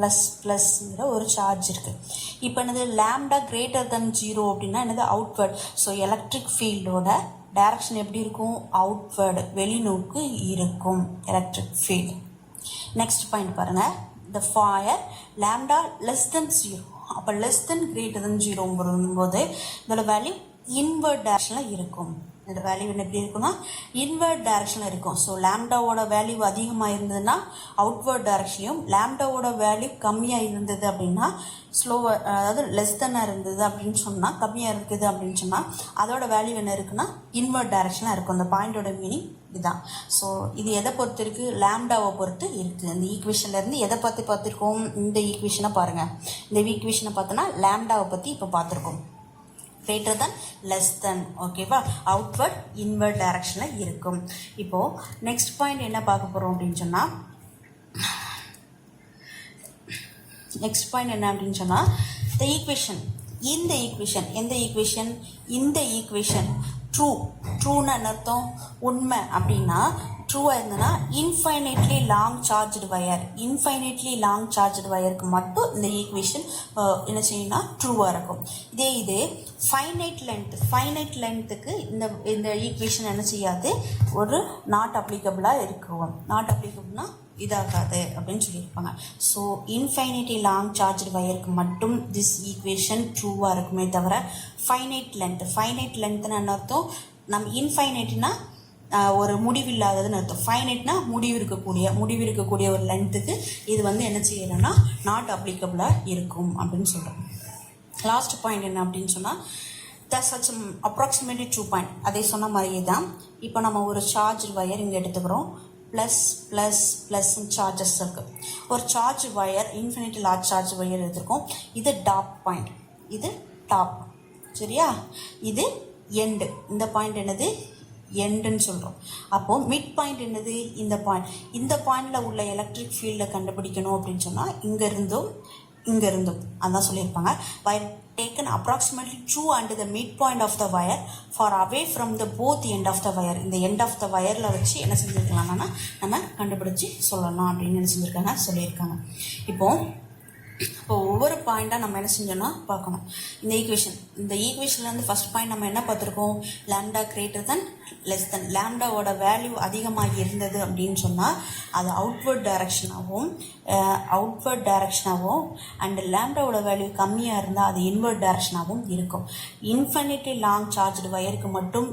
ப்ளஸ்ங்கிற ஒரு சார்ஜ் இருக்குது. இப்போ என்னது லாம்டா கிரேட்டர் தென் 0 அப்படின்னா என்னது அவுட்வேர்ட். ஸோ எலக்ட்ரிக் ஃபீல்டோட டைரக்ஷன் எப்படி இருக்கும், அவுட்வேர்டு, வெளிநோக்கு இருக்கும் எலக்ட்ரிக் ஃபீல்டு. நெக்ஸ்ட் பாயிண்ட் பாருங்கள், the fire lambda less than 0. அப்போ லெஸ் தென் கிரேட்டர் தென் 0 இதோட வேல்யூ இன்வெர்ட் டைரக்ஷனில் இருக்கும். இதோட வேல்யூ எப்படி இருக்குன்னா இன்வெர்ட் டைரக்ஷனில் இருக்கும். ஸோ லாம்டாவோட வேல்யூ அதிகமாக இருந்ததுன்னா அவுட்வர்ட் டைரக்ஷனையும், லாம்டாவோட வேல்யூ கம்மியாக இருந்தது அப்படின்னா ஸ்லோவர், அதாவது லெஸ் தென்னாக இருந்தது அப்படின்னு சொன்னால், கம்மியாக இருக்குது அப்படின்னு சொன்னால் அதோட வேல்யூ என்ன இருக்குன்னா இன்வெர்ட் டைரக்ஷனாக இருக்கும். அந்த பாயிண்டோட மீனிங் இதுதான். ஸோ இது எதை பொறுத்து இருக்குது, லாம்டாவை பொறுத்து இருக்குது. இந்த ஈக்குவேஷன்லேருந்து எதை பார்த்துருக்கோம், இந்த ஈக்குவேஷனை பாருங்கள். இந்த ஈக்குவேஷனை பார்த்தோன்னா லாம்டாவை பற்றி இப்போ பார்த்துருக்கோம். greater than less than, ஓகேவா, அவுட்வர்ட் இன்வெர்ட் டைரக்ஷனில் இருக்கும். இப்போது நெக்ஸ்ட் பாயிண்ட் என்ன பார்க்க போகிறோம் அப்படின்னு சொன்னால், இந்த ஈக்குவேஷன் ட்ரூன்னு அர்த்தம் உண்மை அப்படின்னா, ட்ரூவாக இருந்ததுன்னா இன்ஃபைனைட்லி லாங் சார்ஜ்டு வயருக்கு மட்டும் இந்த ஈக்குவேஷன் என்ன செய்யணும்னா ட்ரூவாக இருக்கும். இது ஃபைனைட் லென்த்துக்கு இந்த ஈக்குவேஷன் என்ன செய்யாது, ஒரு நாட் அப்ளிகபிளாக இருக்கும். நாட் அப்ளிகபிள்னா இதாகாது அப்படின்னு சொல்லியிருப்பாங்க. ஸோ இன்ஃபைனிட்டி லாங் சார்ஜ்டு வயருக்கு மட்டும் திஸ் ஈக்குவேஷன் ட்ரூவாக இருக்குமே தவிர ஃபைனைட் லென்த்துன்னு அர்த்தம். நம்ம இன்ஃபைனைட்னா ஒரு முடிவில்லாததுன்னு அர்த்தம். ஃபைனைட்னா முடிவு இருக்கக்கூடிய ஒரு லென்த்துக்கு இது வந்து என்ன செய்யணும்னா நாட் அப்ளிகபிளாக இருக்கும் அப்படின்னு சொல்கிறோம். லாஸ்ட் பாயிண்ட் என்ன அப்படின்னு சொன்னால், சச் அப்ராக்சிமேட்லி 2 பாயிண்ட் அதே சொன்ன மாதிரியே தான். இப்போ நம்ம ஒரு சார்ஜ் வயர் இங்கே எடுத்துக்கிறோம். ப்ளஸ் சார்ஜஸ் இருக்குது. ஒரு charge wire, infinity large charge wire எடுத்துருக்கோம். இது டாப் பாயிண்ட், இது டாப், சரியா, இது எண்டு. இந்த பாயிண்ட் என்னது, எண்டுன்னு சொல்கிறோம். அப்போது மிட் பாயிண்ட் என்னது, இந்த பாயிண்டில் உள்ள எலக்ட்ரிக் ஃபீல்டை கண்டுபிடிக்கணும் அப்படின்னு சொன்னால் இங்கேருந்தும் அதான் சொல்லியிருப்பாங்க. Wire taken approximately true under the midpoint of the wire for away from the both end of the wire. இந்த end of the wireல வச்சு என்ன செஞ்சுருக்கலாம்னா நம்ம கண்டுபிடிச்சி சொல்லலாம் அப்படின்னு என்ன சொல்லியிருக்காங்க. இப்போ ஒவ்வொரு பாயிண்டாக நம்ம என்ன செஞ்சோம்னா பார்க்கணும். இந்த ஈக்குவேஷன்லேருந்து ஃபர்ஸ்ட் பாயிண்ட் நம்ம என்ன பார்த்துருக்கோம், lambda greater than less than. லாம்டாவோட வேல்யூ அதிகமாக இருந்தது அப்படின்னு சொன்னால் அது அவுட்வர்ட் டைரக்ஷனாகவும் அண்ட் லாம்டாவோட வேல்யூ கம்மியாக இருந்தால் அது இன்வர்ட் டைரக்ஷனாகவும் இருக்கும். இன்ஃபைனைட்லி லாங் சார்ஜ்டு வயருக்கு மட்டும்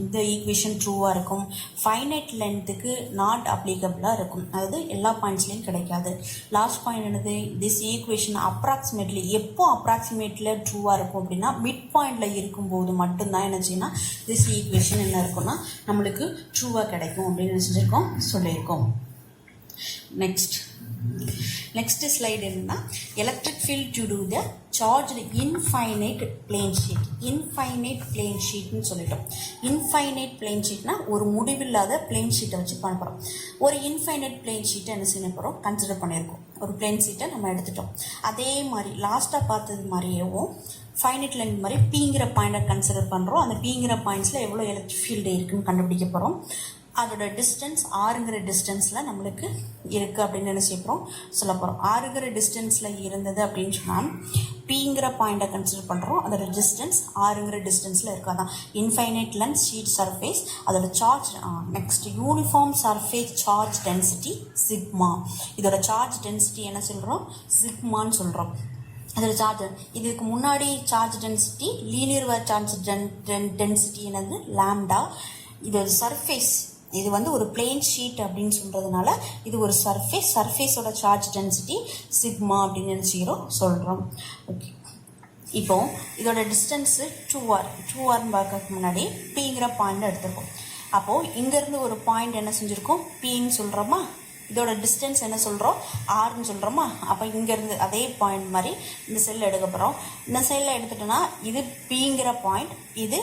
இந்த ஈக்குவேஷன் ட்ரூவாக இருக்கும். ஃபைனைட் லென்த்துக்கு நாட் அப்ளிகபிளாக இருக்கும். அதாவது எல்லா பாயிண்ட்ஸ்லையும் கிடைக்காது. லாஸ்ட் பாயிண்ட் என்னது, திஸ் ஈக்குவேஷன் அப்ராக்சிமேட்லி எப்போ அப்ராக்சிமேட்ல ட்ரூவாக இருக்கும் அப்படின்னா மிட் பாயிண்டில் இருக்கும்போது மட்டும்தான் என்ன செய்யணும்னா திஸ் ஈக்குவேஷன் என்ன இருக்குன்னா நம்மளுக்கு ட்ரூவாக கிடைக்கும் அப்படின்னு என்ன செஞ்சுருக்கோம் சொல்லியிருக்கோம். நெக்ஸ்ட் ஸ்லைடு என்னன்னா electric field due to the charged infinite plane ஷீட்னு சொல்லிட்டோம். இன்ஃபைனைட் பிளேன் ஷீட்னா ஒரு முடிவில்லாத பிளேன் ஷீட்டை வச்சு பண்ண போகிறோம். ஒரு இன்ஃபைனைட் பிளேன் ஷீட்டை என்ன செய்ய போகிறோம் கன்சிடர் பண்ணியிருக்கோம். ஒரு பிளேன் ஷீட்டை நம்ம எடுத்துட்டோம். அதே மாதிரி லாஸ்ட்டாக பார்த்தது மாதிரியேவும் ஃபைனைட் லென்த் மாதிரி பீங்கிற பாயிண்டை கன்சிடர் பண்ணுறோம். அந்த பீங்கிற பாயிண்ட்ஸில் எவ்வளோ எலக்ட்ரிக் ஃபீல்டு இருக்குன்னு கண்டுபிடிக்க போகிறோம். அதோட டிஸ்டன்ஸ் ஆறுங்கிற டிஸ்டன்ஸில் நம்மளுக்கு இருக்குது அப்படின்னு என்ன செய்ய போகிறோம் சொல்ல போகிறோம். ஆறுங்கிற டிஸ்டன்ஸில் இருந்தது அப்படின்னு சொன்னால் பீங்கிற பாயிண்டை கன்சிடர் பண்ணுறோம். அதோட டிஸ்டன்ஸ் ஆறுங்கிற டிஸ்டன்ஸில் இருக்காதான் இன்ஃபைனைட் லென்த் ஷீட் சர்ஃபேஸ். அதோட charge next uniform surface charge density sigma. இதோட சார்ஜ் டென்சிட்டி என்ன சொல்கிறோம் சிக்மான்னு சொல்கிறோம். அதோட சார்ஜ் இதுக்கு முன்னாடி charge density linear charge density என்னது லாம்டா. இதோட சர்ஃபேஸ் இது வந்து ஒரு பிளேன் ஷீட் அப்படின்னு சொல்கிறதுனால இது ஒரு சர்ஃபேஸோட சார்ஜ் டென்சிட்டி சிக்மா அப்படின்னு நினச்சிக்கிறோம் சொல்கிறோம். ஓகே, இப்போ இதோட டிஸ்டன்ஸு 2r பார்க்கறதுக்கு முன்னாடி பிங்கிற பாயிண்ட் எடுத்துருக்கோம். அப்போது இங்கேருந்து ஒரு பாயிண்ட் என்ன செஞ்சுருக்கோம் பின்னு சொல்கிறோமா. இதோட டிஸ்டன்ஸ் என்ன சொல்கிறோம் ஆர்னு சொல்கிறோமா. அப்போ இங்கேருந்து அதே பாயிண்ட் மாதிரி இந்த செல்லில் எடுக்க போகிறோம். இந்த செல்லில் எடுத்துட்டோன்னா இது பிங்கிற பாயிண்ட், இது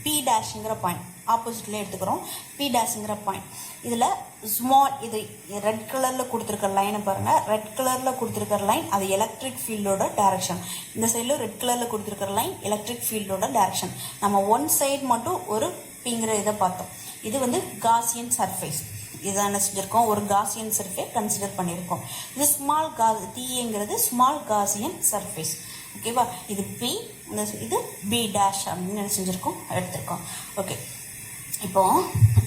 பி டேஷுங்கிற பாயிண்ட் ஆப்போசிட்லேயே எடுத்துக்கிறோம். பி டேஷுங்கிற பாயிண்ட் இதில் ஸ்மால் இது ரெட் கலரில் கொடுத்துருக்க லைனை பாருங்கள். ரெட் கலரில் கொடுத்துருக்கிற லைன் அது எலக்ட்ரிக் ஃபீல்டோட டைரக்ஷன். இந்த சைடில் ரெட் கலரில் கொடுத்துருக்கிற லைன் எலக்ட்ரிக் ஃபீல்டோட டைரக்ஷன். நம்ம ஒன் சைடு மட்டும் ஒரு பிங்கிற இதை பார்த்தோம். இது வந்து காசியன் சர்ஃபேஸ். இதை என்ன செஞ்சுருக்கோம் ஒரு காசியன் சர்ஃபேஸ் கன்சிடர் பண்ணியிருக்கோம். இது டிஏங்கிறது ஸ்மால் காசியன் சர்ஃபேஸ். ஓகேவா, இது பி, இது பி டேஷ் அப்படின்னு என்ன செஞ்சுருக்கோம் எடுத்திருக்கோம். ஓகே, இப்போ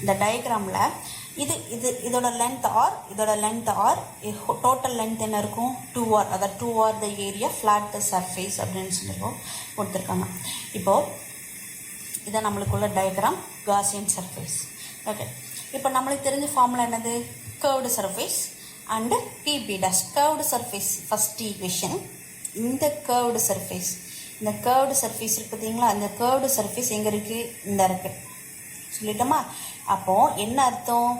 இந்த டயக்ராமில் இதோட லென்த் ஆர் டோட்டல் லென்த் என்ன இருக்கும் 2r. அதாவது 2r the area flat the surface அப்படின்னு சொல்லியிருக்கோம் கொடுத்துருக்காங்க. இப்போது இதான் நம்மளுக்குள்ள டயக்ராம் காசியன் சர்ஃபேஸ். ஓகே, இப்போ நம்மளுக்கு தெரிஞ்ச ஃபார்முலா என்னது curved surface and PP dash. Curved surface first equation. இந்த கர்வ்டு சர்ஃபேஸ் இருக்குது பார்த்தீங்களா. இந்த கர்வ்டு சர்ஃபேஸ் எங்கே இருக்குது இந்த இருக்குது சொல்லிட்டோமா. அப்போது என்ன அர்த்தம்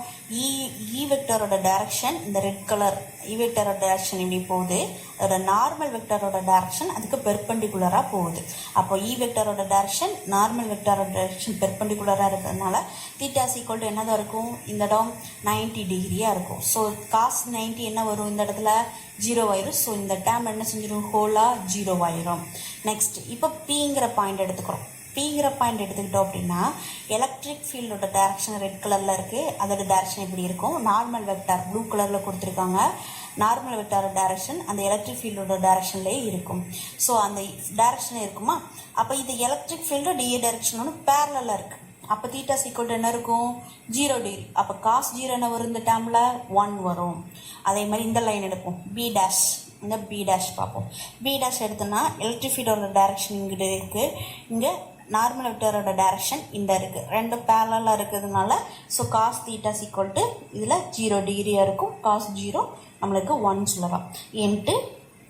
இ வெக்டரோட டைரக்ஷன் இந்த ரெட் கலர் இ வெக்டரோட டைரக்ஷன் இப்படி போகுது. அதோட நார்மல் வெக்டரோட டைரக்ஷன் அதுக்கு பெர்பெண்டிகுலராக போகுது. அப்போ இ வெக்டரோட டைரக்ஷன் நார்மல் வெக்டரோட டைரக்ஷன் பெர்பெண்டிகுலராக இருக்கிறதுனால தீட்டாஸ் ஈக்குவல் டு என்னதான் இருக்கும் இந்த இடம் 90 டிகிரியாக இருக்கும். ஸோ காஸ் 90 என்ன வரும் இந்த இடத்துல 0 ஆயிரும். ஸோ இந்த டேம் என்ன செஞ்சிடும் ஹோலாக 0 ஆயிரும். நெக்ஸ்ட் இப்போ பிங்கிற பாயிண்ட் எடுத்துக்கிறோம். பிங்கிற பாயிண்ட் எடுத்துக்கிட்டோம் அப்படின்னா எலக்ட்ரிக் ஃபீல்டோட டைரக்ஷன் ரெட் கலரில் இருக்குது. அதோட டைரக்ஷன் எப்படி இருக்கும் நார்மல் வெக்டார் ப்ளூ கலரில் கொடுத்துருக்காங்க. நார்மல் வெக்டாரோட டைரக்ஷன் அந்த எலக்ட்ரிக் ஃபீல்டோட டைரக்ஷன்லேயே இருக்கும். ஸோ அந்த டைரக்ஷன் இருக்குமா. அப்போ இது எலக்ட்ரிக் ஃபீல்டு டிஏ டைரக்ஷனோட பேரலாக இருக்குது. அப்போ தீட்டா ஈக்குவல் என்ன இருக்கும் 0 டிகிரி. அப்போ காஸ் 0 என்ன வரும் இந்த டேமில் 1 வரும். அதே மாதிரி இந்த லைன் எடுப்போம் பி டேஷ். இந்த பி டேஷ் பார்ப்போம். பி டேஷ் எடுத்தோன்னா எலக்ட்ரிக் ஃபீல்டோட டைரக்ஷன் இங்கிட்ட இருக்குது. இங்கே நார்மல் வெக்டரோட டைரக்ஷன் இந்த இருக்குது. ரெண்டு பேரலாக இருக்கிறதுனால so cos theta equal to இதில் 0 டிகிரியாக இருக்கும். காஸ் 0 நம்மளுக்கு 1 சொல்லலாம். Into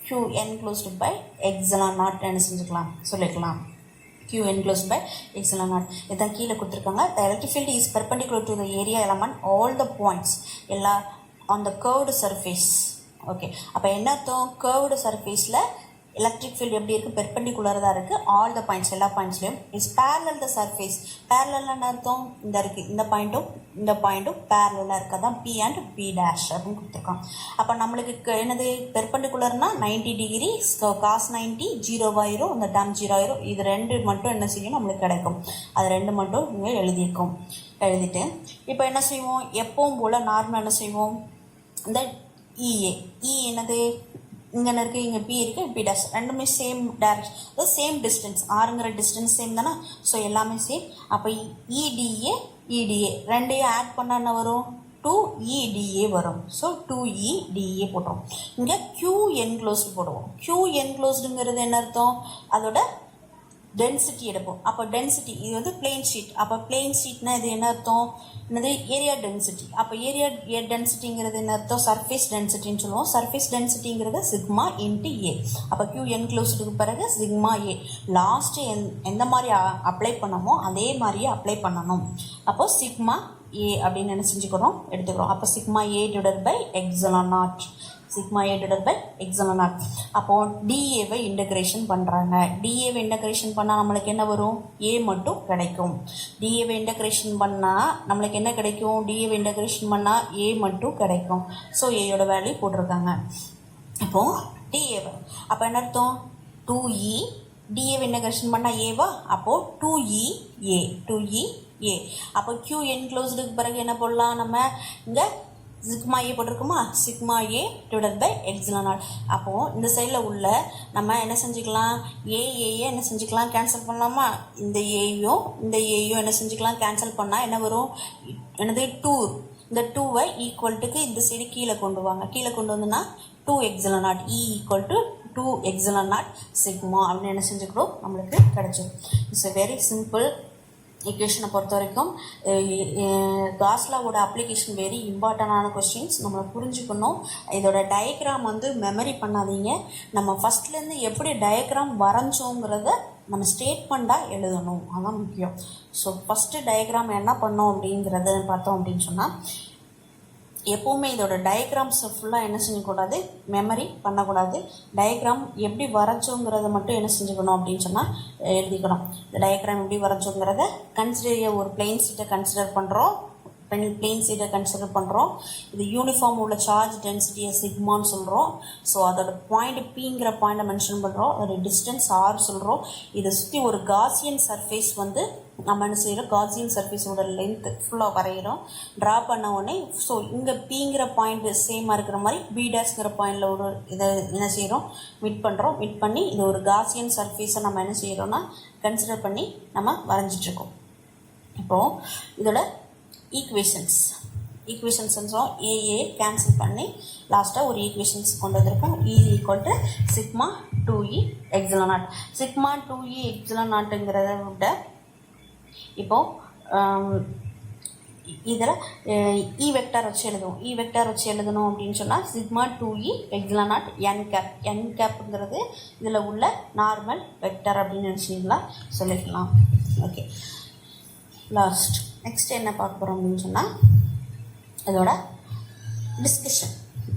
q enclosed by epsilon naught என்ன செஞ்சுக்கலாம் சொல்லிக்கலாம். q enclosed by epsilon naught. இதான் கீழே கொடுத்துருக்காங்க. The electric field is perpendicular to the area element all the points எல்லா on the curved surface. Okay, அப்போ என்ன அர்த்தம் curved surfaceல எலக்ட்ரிக் ஃபீல்டு எப்படி இருக்குது பெர்பெண்டிகுலராக தான் இருக்குது. ஆல் த பாயிண்ட்ஸ் எல்லா பாயிண்ட்ஸ்லையும் இஸ் பேரலல் த சர்ஃபேஸ். பேரலல்னு அர்த்தம் இந்த இருக்குது இந்த பாயிண்ட்டும் பேரலாக இருக்குது. அதான் பி அண்ட் பி டேஷ் அப்படின்னு கொடுத்துருக்கோம். அப்போ நம்மளுக்கு என்னது பெர்பெண்டிகுலர்னா 90 டிகிரி. காஸ் 90 0 ஆயிரும். இந்த டேம் 0 ஆயிரும். இது ரெண்டு மட்டும் என்ன செய்யும் நம்மளுக்கு கிடைக்கும். அது ரெண்டு மட்டும் இங்கே எழுதிட்டு இப்போ என்ன செய்வோம் எப்பவும் போல் நார்மலாக என்ன செய்வோம் இந்த இ என்னது இங்கே இருக்குது இங்கே பி இருக்குது பி டேஷ் ரெண்டுமே சேம் டேரக்ஷன் அதாவது சேம் டிஸ்டன்ஸ் ஆறுங்கிற டிஸ்டன்ஸ் சேம் தானே. ஸோ எல்லாமே சேம். அப்போ இடிஏ ரெண்டையும் ஆட் பண்ணால் என்ன வரும் 2EDA வரும். ஸோ 2EDA போட்டுரும். இங்கே Q enclosed போடுவோம். Q enclosedங்கிறது என்ன அர்த்தம் அதோட டென்சிட்டி எடுப்போம். அப்போ டென்சிட்டி இது வந்து பிளெயின் ஷீட். அப்போ பிளெயின் ஷீட்னா இது என்ன அர்த்தம்? என்னது? Area density. அப்போ ஏரியா டென்சிட்டிங்கிறது என்ன அர்த்தம்? சர்ஃபேஸ் டென்சிட்டின்னு சொல்லுவோம். சர்ஃபேஸ் டென்சிட்டிங்கிறது சிக்மா இன்ட்டு ஏ. அப்போ கியூ என்க்ளோஸ்டுக்கு பிறகு சிக்மா ஏ. லாஸ்ட்டு எந்த மாதிரி அப்ளை பண்ணமோ அதே மாதிரியே அப்ளை பண்ணணும். அப்போ சிக்மா ஏ அப்படின்னு என்ன செஞ்சுக்கிறோம்? எடுத்துக்கிறோம். அப்போ sigma A divided by epsilon naught. Sigma A divided by epsilon naught. அப்போது டிஏவை இன்டகிரேஷன் பண்ணுறாங்க. டிஏவை இன்டகிரேஷன் பண்ணால் நம்மளுக்கு என்ன வரும்? ஏ மட்டும் கிடைக்கும். டிஏவை இன்டகிரேஷன் பண்ணால் நம்மளுக்கு என்ன கிடைக்கும்? டிஏவை இன்டகிரேஷன் பண்ணால் ஏ மட்டும் கிடைக்கும். ஸோ ஏயோட வேல்யூ போட்டிருக்காங்க. இப்போது டிஏவை அப்போ என்ன அர்த்தம்? 2E டிஏவை இன்டகிரேஷன் பண்ணால் ஏவா? அப்போது 2E ஏ 2E ஏ. அப்போ கியூ என்க்ளோஸ்டுக்கு பிறகு என்ன போடலாம்? நம்ம இங்கே சிக்மா ஏ போட்டிருக்குமா? Sigma A divided by epsilon naught. அப்போது இந்த சைடில் உள்ள நம்ம என்ன செஞ்சுக்கலாம்? ஏஏ என்ன செஞ்சுக்கலாம்? கேன்சல் பண்ணலாமா? இந்த ஏயும் இந்த ஏயும் என்ன செஞ்சுக்கலாம்? கேன்சல் பண்ணால் என்ன வரும்? என்னது? 2. இந்த 2வை ஈக்குவல்ட்டுக்கு இந்த சைடு கீழே கொண்டு வாங்க. கீழே கொண்டு வந்தோன்னா 2 epsilon not E equal to 2 epsilon naught sigma அப்படின்னு என்ன செஞ்சுக்கிறோம்? நம்மளுக்கு கிடைச்சிடும். இட்ஸ் எ வெரி சிம்பிள் ஈக்குவேஷனை பொறுத்த வரைக்கும். காஸ் லாவோட அப்ளிகேஷன் வெரி இம்பார்ட்டண்டான கொஸ்டின்ஸ் நம்ம புரிஞ்சுக்கணும். இதோட டயக்ராம் வந்து மெமரி பண்ணாதீங்க. நம்ம ஃபஸ்ட்லேருந்து எப்படி டயக்ராம் வரைஞ்சோங்கிறத நம்ம ஸ்டேட்மெண்ட்டாக எழுதணும். அதுதான் முக்கியம். ஸோ ஃபஸ்ட்டு டயக்ராம் என்ன பண்ணோம் அப்படிங்கிறத பார்த்தோம் அப்படின்னு சொன்னால், எப்போவுமே இதோட டயக்ராம்ஸை ஃபுல்லாக என்ன செஞ்சக்கூடாது? மெமரி பண்ணக்கூடாது. டயக்ராம் எப்படி வரைச்சோங்கிறத மட்டும் என்ன செஞ்சுக்கணும் அப்படின்னு சொன்னால் எழுதிக்கணும். இந்த டயக்ராம் எப்படி வரைச்சோங்கிறத கன்சிடர் ஒரு பிளெயின் ஷீட்டை கன்சிடர் பண்ணுறோம். பிளெயின் ஷீட்டை கன்சிடர் பண்ணுறோம். இது யூனிஃபார்ம் உள்ள சார்ஜ் டென்சிட்டியை சிக்மான்னு சொல்கிறோம். ஸோ அதோட பாயிண்ட் பிங்கிற பாயிண்ட்டை மென்ஷன் பண்ணுறோம். அதோட டிஸ்டன்ஸ் ஆர் சொல்கிறோம். இதை சுற்றி ஒரு காசியன் சர்ஃபேஸ் வந்து நம்ம என்ன செய்கிறோம்? காசியன் சர்ஃபேஸோட லென்த்து ஃபுல்லாக வரைகிறோம். ட்ரா பண்ண உடனே ஸோ இங்கே பிங்கிற பாயிண்ட் சேமாக இருக்கிற மாதிரி பி டேஷ்ங்கிற பாயிண்டில் ஒரு இதை என்ன செய்கிறோம்? மீட் பண்ணுறோம். மீட் பண்ணி இது ஒரு காசியன் சர்ஃபேஸை நம்ம என்ன செய்கிறோன்னா கன்சிடர் பண்ணி நம்ம வரைஞ்சிட்ருக்கோம். இப்போது இதோட ஈக்குவேஷன்ஸ் ஏஏ கேன்சல் பண்ணி லாஸ்ட்டாக ஒரு ஈக்குவேஷன்ஸ் கொண்டு வந்திருக்கோம். E equal to sigma 2E epsilon naught. Sigma 2E epsilon நாட்டுங்கிறத விட இப்போது இதில் இ வெக்டார் வச்சு எழுதுவோம். இ வெக்டார் வச்சு எழுதணும் அப்படின்னு சொன்னால் சிக்மா 2E எப்சிலான் நாட் என் கேப்புங்கிறது இதில் உள்ள நார்மல் வெக்டார் அப்படின்னு நினச்சிங்களா சொல்லிக்கலாம். ஓகே, லாஸ்ட் நெக்ஸ்ட் என்ன பார்க்க போகிறோம் அப்படின்னு சொன்னால் இதோட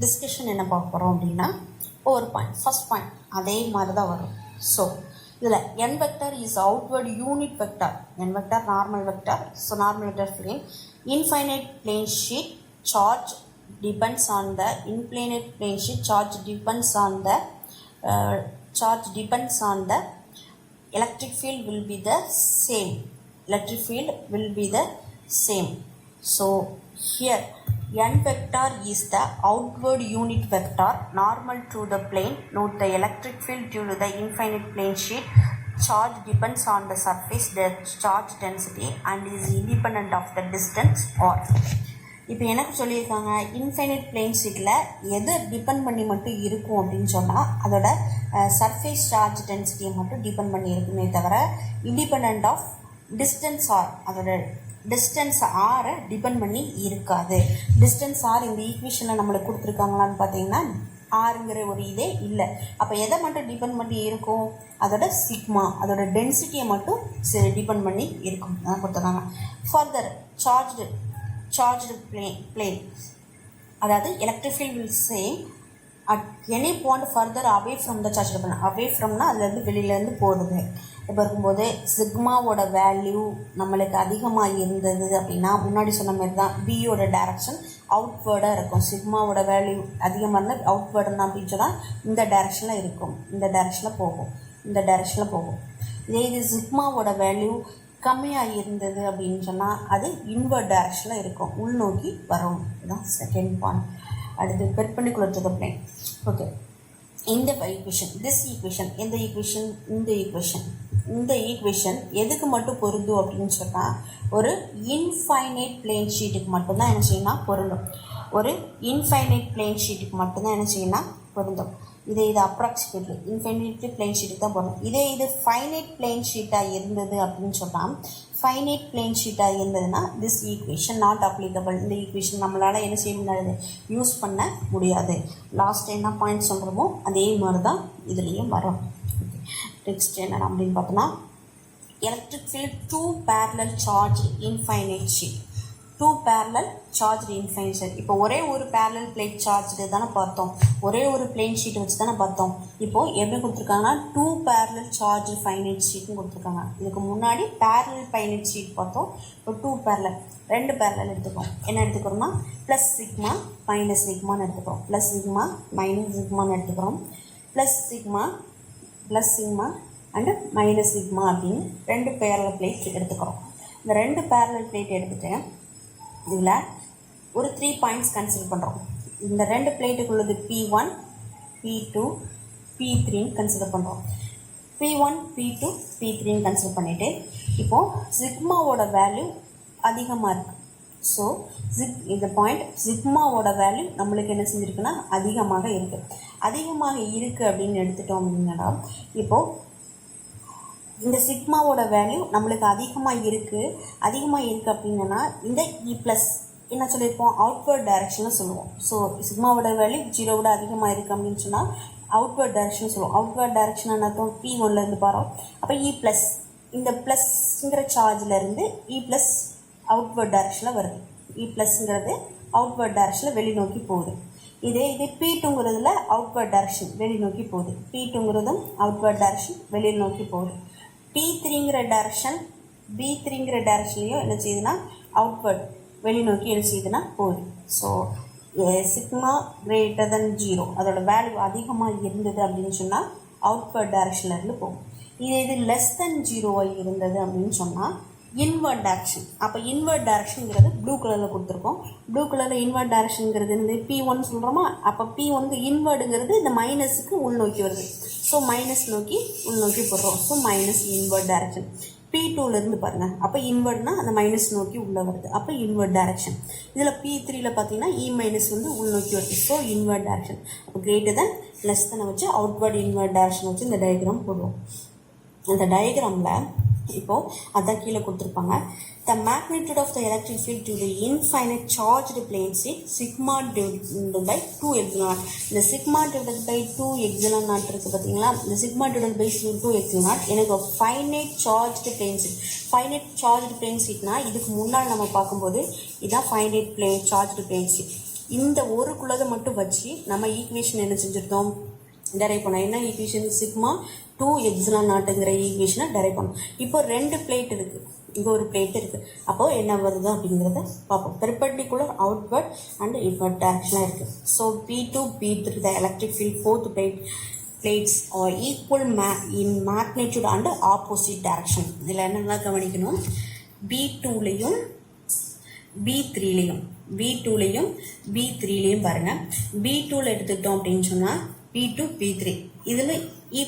டிஸ்கஷன் என்ன பார்க்க போகிறோம் அப்படின்னா, ஒரு பாயிண்ட் ஃபஸ்ட் பாயிண்ட் அதே மாதிரி தான் வரும். ஸோ இதில் n vector is outward unit vector. n vector normal vector. So normal vector filling infinite plane sheet charge depends on the infinite plane sheet charge depends on the electric field will be the same. So here n vector is the outward unit vector normal to the plane. Note the electric field due to the infinite plane sheet charge depends on the surface charge density and is independent of the distance r. இப்போ எனக்கு சொல்லியிருக்காங்க infinite plane ஷீட்டில் எது depend பண்ணி மட்டும் இருக்கும் அப்படின்னு சொன்னால் அதோட சர்ஃபேஸ் சார்ஜ் டென்சிட்டியை மட்டும் டிபெண்ட் பண்ணி இருக்குமே தவிர இண்டிபெண்ட் ஆஃப் டிஸ்டன்ஸ் ஆர் அதோட டிஸ்டன்ஸ் ஆரை டிபெண்ட் பண்ணி இருக்காது. டிஸ்டன்ஸ் ஆர் இந்த ஈக்குவேஷனில் நம்மளுக்கு கொடுத்துருக்காங்களான்னு பார்த்தீங்கன்னா ஆறுங்கிற ஒரு இதே இல்லை. அப்போ எதை மட்டும் டிபெண்ட் பண்ணி இருக்கும்? அதோட சிக்மா அதோட டென்சிட்டியை மட்டும் டிபெண்ட் பண்ணி இருக்கும் அதான் கொடுத்துருக்காங்க. ஃபர்தர் charged plane அதாவது electric field will same at any point further away from the charged plane. away fromனா அதுலேருந்து வெளியிலேருந்து போகுது. இப்போ இருக்கும்போது சிக்மாவோட வேல்யூ நம்மளுக்கு அதிகமாக இருந்தது அப்படின்னா முன்னாடி சொன்ன மாதிரி தான் பியோட டைரக்ஷன் அவுட்வேர்டாக இருக்கும். சிக்மாவோட வேல்யூ அதிகமாக இருந்தால் அவுட்வேர்டுனா அப்படின்னு சொன்னால் இந்த டைரக்ஷனில் இருக்கும். இந்த டைரக்ஷனில் போகும். இதே இது சிக்மாவோட வேல்யூ கம்மியாக இருந்தது அப்படின்னு சொன்னால் அது இன்வர்ட் டைரக்ஷனில் இருக்கும், உள்நோக்கி வரும். இதுதான் செகண்ட் பாயிண்ட். அடுத்து perpendicular to the plane. Okay, இந்த ஈக்குவேஷன் எதுக்கு மட்டும் பொருந்தும் அப்படின்னு சொன்னால் ஒரு இன்ஃபைனைட் பிளேன் ஷீட்டுக்கு மட்டும்தான் என்ன செய்யணும் பொருந்தும். இது அப்ராக்சிமேட்லி இன்ஃபைனைட்லி பிளேன் ஷீட்டுக்கு தான் போடணும். இது ஃபைனைட் பிளேன் ஷீட்டாக இருந்தது அப்படின்னு சொன்னால், ஃபைனைட் பிளேன் ஷீட்டாக இருந்ததுன்னா திஸ் ஈக்குவேஷன் நாட் அப்ளிகபிள். இந்த ஈக்குவேஷன் நம்மளால் என்ன செய்ய முடியாது, யூஸ் பண்ண முடியாது. லாஸ்ட் என்ன பாயிண்ட் சொல்கிறோமோ அதே மாதிரி தான் இதுலேயும் வரும். நெக்ஸ்ட் என்ன அப்படின்னு பார்த்தோன்னா, electric field 2 parallel charged infinite sheet. 2 parallel charged infinite sheet. இப்போ ஒரே ஒரு parallel plate charged தானே பார்த்தோம், ஒரே ஒரு plane sheet வச்சு தானே பார்த்தோம். இப்போது எப்படி கொடுத்துருக்காங்கன்னா 2 parallel charged finite sheetனு கொடுத்துருக்காங்க. இதுக்கு முன்னாடி parallel finite sheet பார்த்தோம். இப்போ 2 parallel, 2 parallel எடுத்துக்கிறோம். என்ன எடுத்துக்கிறோம்னா ப்ளஸ் சிக்மா மைனஸ் சிக்மான்னு எடுத்துக்கிறோம். ப்ளஸ் சிக்மா மைனஸ் சிக்மான்னு எடுத்துக்கிறோம். Plus sigma and minus sigma அப்படின்னு 2 parallel plate எடுத்துக்கிறோம். இந்த 2 parallel plate எடுத்துகிட்டு இதில் ஒரு 3 பாயிண்ட்ஸ் கன்சிடர் பண்ணுறோம். இந்த 2 பிளேட்டுக்குள்ளது P1, P2, P3ன்னு கன்சிடர் பண்ணுறோம். P1, P2, P3ன்னு கன்சிடர் பண்ணிவிட்டு இப்போது சிக்மாவோட வேல்யூ அதிகமாக இருக்குது. ஸோ இந்த பாயிண்ட் சிக்மாவோட வேல்யூ நம்மளுக்கு என்ன செஞ்சுருக்குன்னா அதிகமாக இருக்குது. அப்படின்னு எடுத்துட்டோம் அப்படின்னா, இப்போது இந்த சிக்மாவோட வேல்யூ நம்மளுக்கு அதிகமாக இருக்குது அப்படின்னா இந்த ப்ளஸ் என்ன சொல்லியிருப்போம், அவுட்வர்ட் டைரக்ஷனில் சொல்லுவோம். ஸோ சிக்மாவோட வேல்யூ 0 விட அதிகமாக இருக்குது அப்படின்னு சொன்னால் அவுட்வர்ட் டைரக்ஷன் சொல்லுவோம். அவுட்வர்ட் டைரக்ஷன் என்னத்தோம், P1லேருந்து பாரோம். அப்போ ப்ளஸ் இந்த ப்ளஸ்ங்கிற சார்ஜிலேருந்து ப்ளஸ் அவுட்வர்ட் டைரக்ஷனில் வருது. ப்ளஸ்ங்கிறது அவுட்வர்ட் டைரக்ஷனில் வெளிநோக்கி போகுது. இது P2ங்கிறதுல அவுட்வர்ட் டைரக்ஷன் வெளிநோக்கி போகுது. P2ங்கிறதும் அவுட்வர்ட் டைரக்ஷன் வெளியில் நோக்கி போகுது. P3ங்கிற டைரக்ஷன்லையும் என்ன செய்யுதுன்னா அவுட்வர்ட் வெளிநோக்கி என்ன செய்யுதுன்னா போகுது. ஸோ சிக்மா கிரேட்டர் தென் 0 அதோட வேல்யூ அதிகமாக இருந்தது அப்படின்னு சொன்னால் அவுட்வர்ட் டைரக்ஷன்லேருந்து போகும். இது லெஸ் தென் 0 இருந்தது அப்படின்னு சொன்னால் இன்வர்ட் டைரக்ஷன். அப்போ இன்வர்ட் டைரக்ஷனுங்கிறது ப்ளூ கலரில் கொடுத்துருக்கோம். ப்ளூ கலரில் இன்வர்ட் டைரக்ஷனுங்கிறது வந்து P1 சொல்கிறோமா, அப்போ P1க்கு இன்வர்டுங்கிறது இந்த மைனஸுக்கு உள்நோக்கி வருது. ஸோ மைனஸ் நோக்கி உள்நோக்கி போடுறோம். So minus inward direction. P2லேருந்து பாருங்கள், அப்போ இன்வர்ட்னா அந்த மைனஸ் நோக்கி உள்ளே வருது, அப்போ இன்வர்ட் டைரக்ஷன். இதில் P3யில் பார்த்தீங்கன்னா மைனஸ் வந்து உள்நோக்கி வருது. So inward direction. அப்போ கிரேட்டர் தென் லெஸ் தென் வச்சு அவுட்வர்ட் இன்வர்ட் டைரக்ஷன் வச்சு இந்த டயக்ராம் போடுவோம். அந்த டயக்ராமில் இப்போது அதான் கீழே கொடுத்துருப்பாங்க. The magnitude of the electric field to the infinite charged plane sheet sigma divided by 2 epsilon naught. இந்த sigma divided by 2 epsilon naught இருக்குது பார்த்தீங்களா, இந்த sigma divided by 2 epsilon naught எனக்கு finite charged plane sheet. finite charged plane sheetனா இதுக்கு முன்னால் நம்ம பார்க்கும்போது இதான் finite charged plane sheet. இந்த ஒரு குள்ளதை மட்டும் வச்சு நம்ம ஈக்குவேஷன் என்ன செஞ்சுருந்தோம், டெரைவ் பண்ணோம். என்ன ஈக்குவேஷன், சிக்மா 2 எப்சிலான் நாட்டுங்கிற ஈக்குவேஷனை டெரைவ் பண்ணோம். இப்போ 2 பிளேட் இருக்குது, இங்கே ஒரு பிளேட் இருக்குது. அப்போது என்ன வருது அப்படிங்கிறத பார்ப்போம். பெர்பெண்டிகுலர் அவுட்வர்ட் அண்ட் இன்வர்ட் டைரக்ஷனாக இருக்குது. So P2, P3 the electric field both plates are equal in magnitude and opposite direction. இதில் என்னெல்லாம் கவனிக்கணும், B2லையும் B3லையும் பாருங்கள். B2வில் எடுத்துக்கிட்டோம் அப்படின்னு சொன்னால் P2, P3 இதில்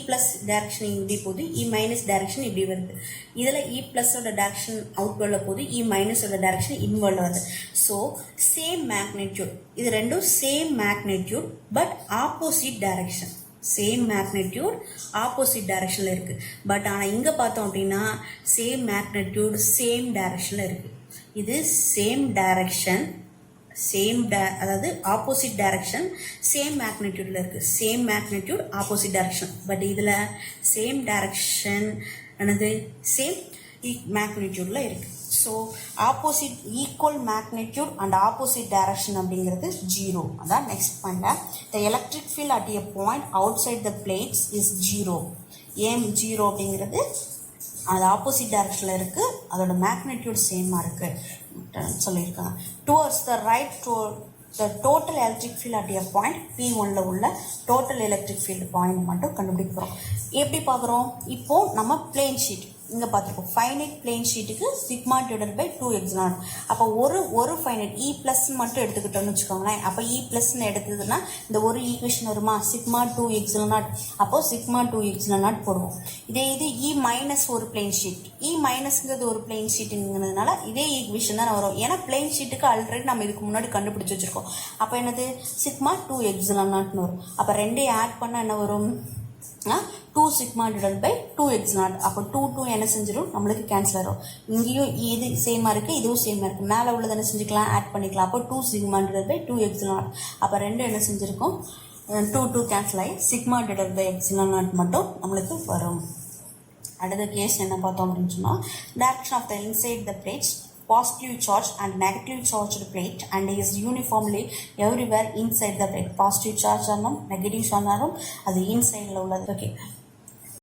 ப்ளஸ் டைரக்ஷன் இப்படி போகுது, மைனஸ் டைரக்ஷன் இப்படி வருது. இதில் ப்ளஸோட டைரக்ஷன் அவுட்வர்டில் போகுது, மைனஸோட டைரக்ஷன் இன்வர்டில் வருது. ஸோ சேம் மேக்னிடியூட், இது ரெண்டும் same magnitude but opposite direction. Same magnitude opposite டைரக்ஷனில் இருக்குது. பட் ஆனால் இங்கே பார்த்தோம் அப்படின்னா சேம் மேக்னிடியூட் சேம் டைரக்ஷனில் இருக்குது. இது சேம் டைரக்ஷன் அதாவது ஆப்போசிட் டைரக்ஷன் சேம் மேக்னிடியூடில் இருக்குது. Same magnitude opposite direction. But இதில் சேம் டைரக்ஷன் என்னது சேம் மேக்னிடியூடில் இருக்குது. So opposite equal magnitude and opposite direction அப்படிங்கிறது 0. அதான் next point. The electric field at a point outside the plates is 0. ஏன் 0 அப்படிங்கிறது அது ஆப்போசிட் டைரக்ஷனில் இருக்குது, அதோட மேக்னிடியூட் சேமாக இருக்குது சொல்லியிருக்காங்க. Towards the right the total electric field at a point P1ல் உள்ள டோட்டல் எலக்ட்ரிக் ஃபீல்டு பாயிண்ட் மட்டும் கண்டுபிடிக்கிறோம். எப்படி பார்க்குறோம், இப்போது நம்ம பிளேன் ஷீட் இங்கே பார்த்துருக்கோம் ஃபைனைட் பிளேன் ஷீட்டுக்கு சிக்மா டிவைடட் பை 2 அப்போ ஒரு ஃபைனைட் இ ப்ளஸ் மட்டும் எடுத்துக்கிட்டோம்னு வச்சுக்கோங்களேன். அப்போ இ ப்ளஸ்ன்னு எடுத்ததுன்னா இந்த ஒரு ஈக்குவேஷன் வருமா, சிக்மா 2 அப்போது சிக்மா 2 போடுவோம். இதே இது இ மைனஸ் ஒரு பிளேன் ஷீட், இ மைனஸ்ங்கிறது ஒரு பிளேன் ஷீட்டுங்கிறதுனால இதே ஈக்குவேஷன் தான் வரும். ஏன்னா பிளேன் ஷீட்டுக்கு ஆல்ரெடி நம்ம இதுக்கு முன்னாடி கண்டுபிடிச்சி வச்சுருக்கோம். அப்போ என்னது சிக்மா 2 வரும். அப்போ ரெண்டையும் ஆட் பண்ணால் என்ன வரும், 2 சிக்மா டிவைடட் பை 2 அப்போ 2 என்ன செஞ்சிடும், நம்மளுக்கு கேன்சல் ஆகும். இங்கேயும் இது சேமாக இருக்குது, இதுவும் சேமாக இருக்குது. மேலே உள்ளது என்ன செஞ்சுக்கலாம், ஆட் பண்ணிக்கலாம். அப்போ 2 சிக்மா டிவைடட் பை 2 அப்போ ரெண்டு என்ன செஞ்சுருக்கோம், 2 கேன்சல் ஆகி சிக்மா டிவைடட் பை மட்டும் நம்மளுக்கு வரும். அடுத்த கேஸ் என்ன பார்த்தோம் அப்படின்னு சொன்னால், direction of the inside the plates positive charge and negative charged plate and is uniformly everywhere inside the plate. Positive charge ஆனாலும் நெகட்டிவ் சார்ஜ் ஆனாலும் அது இன்சைடில் உள்ளது. ஓகே,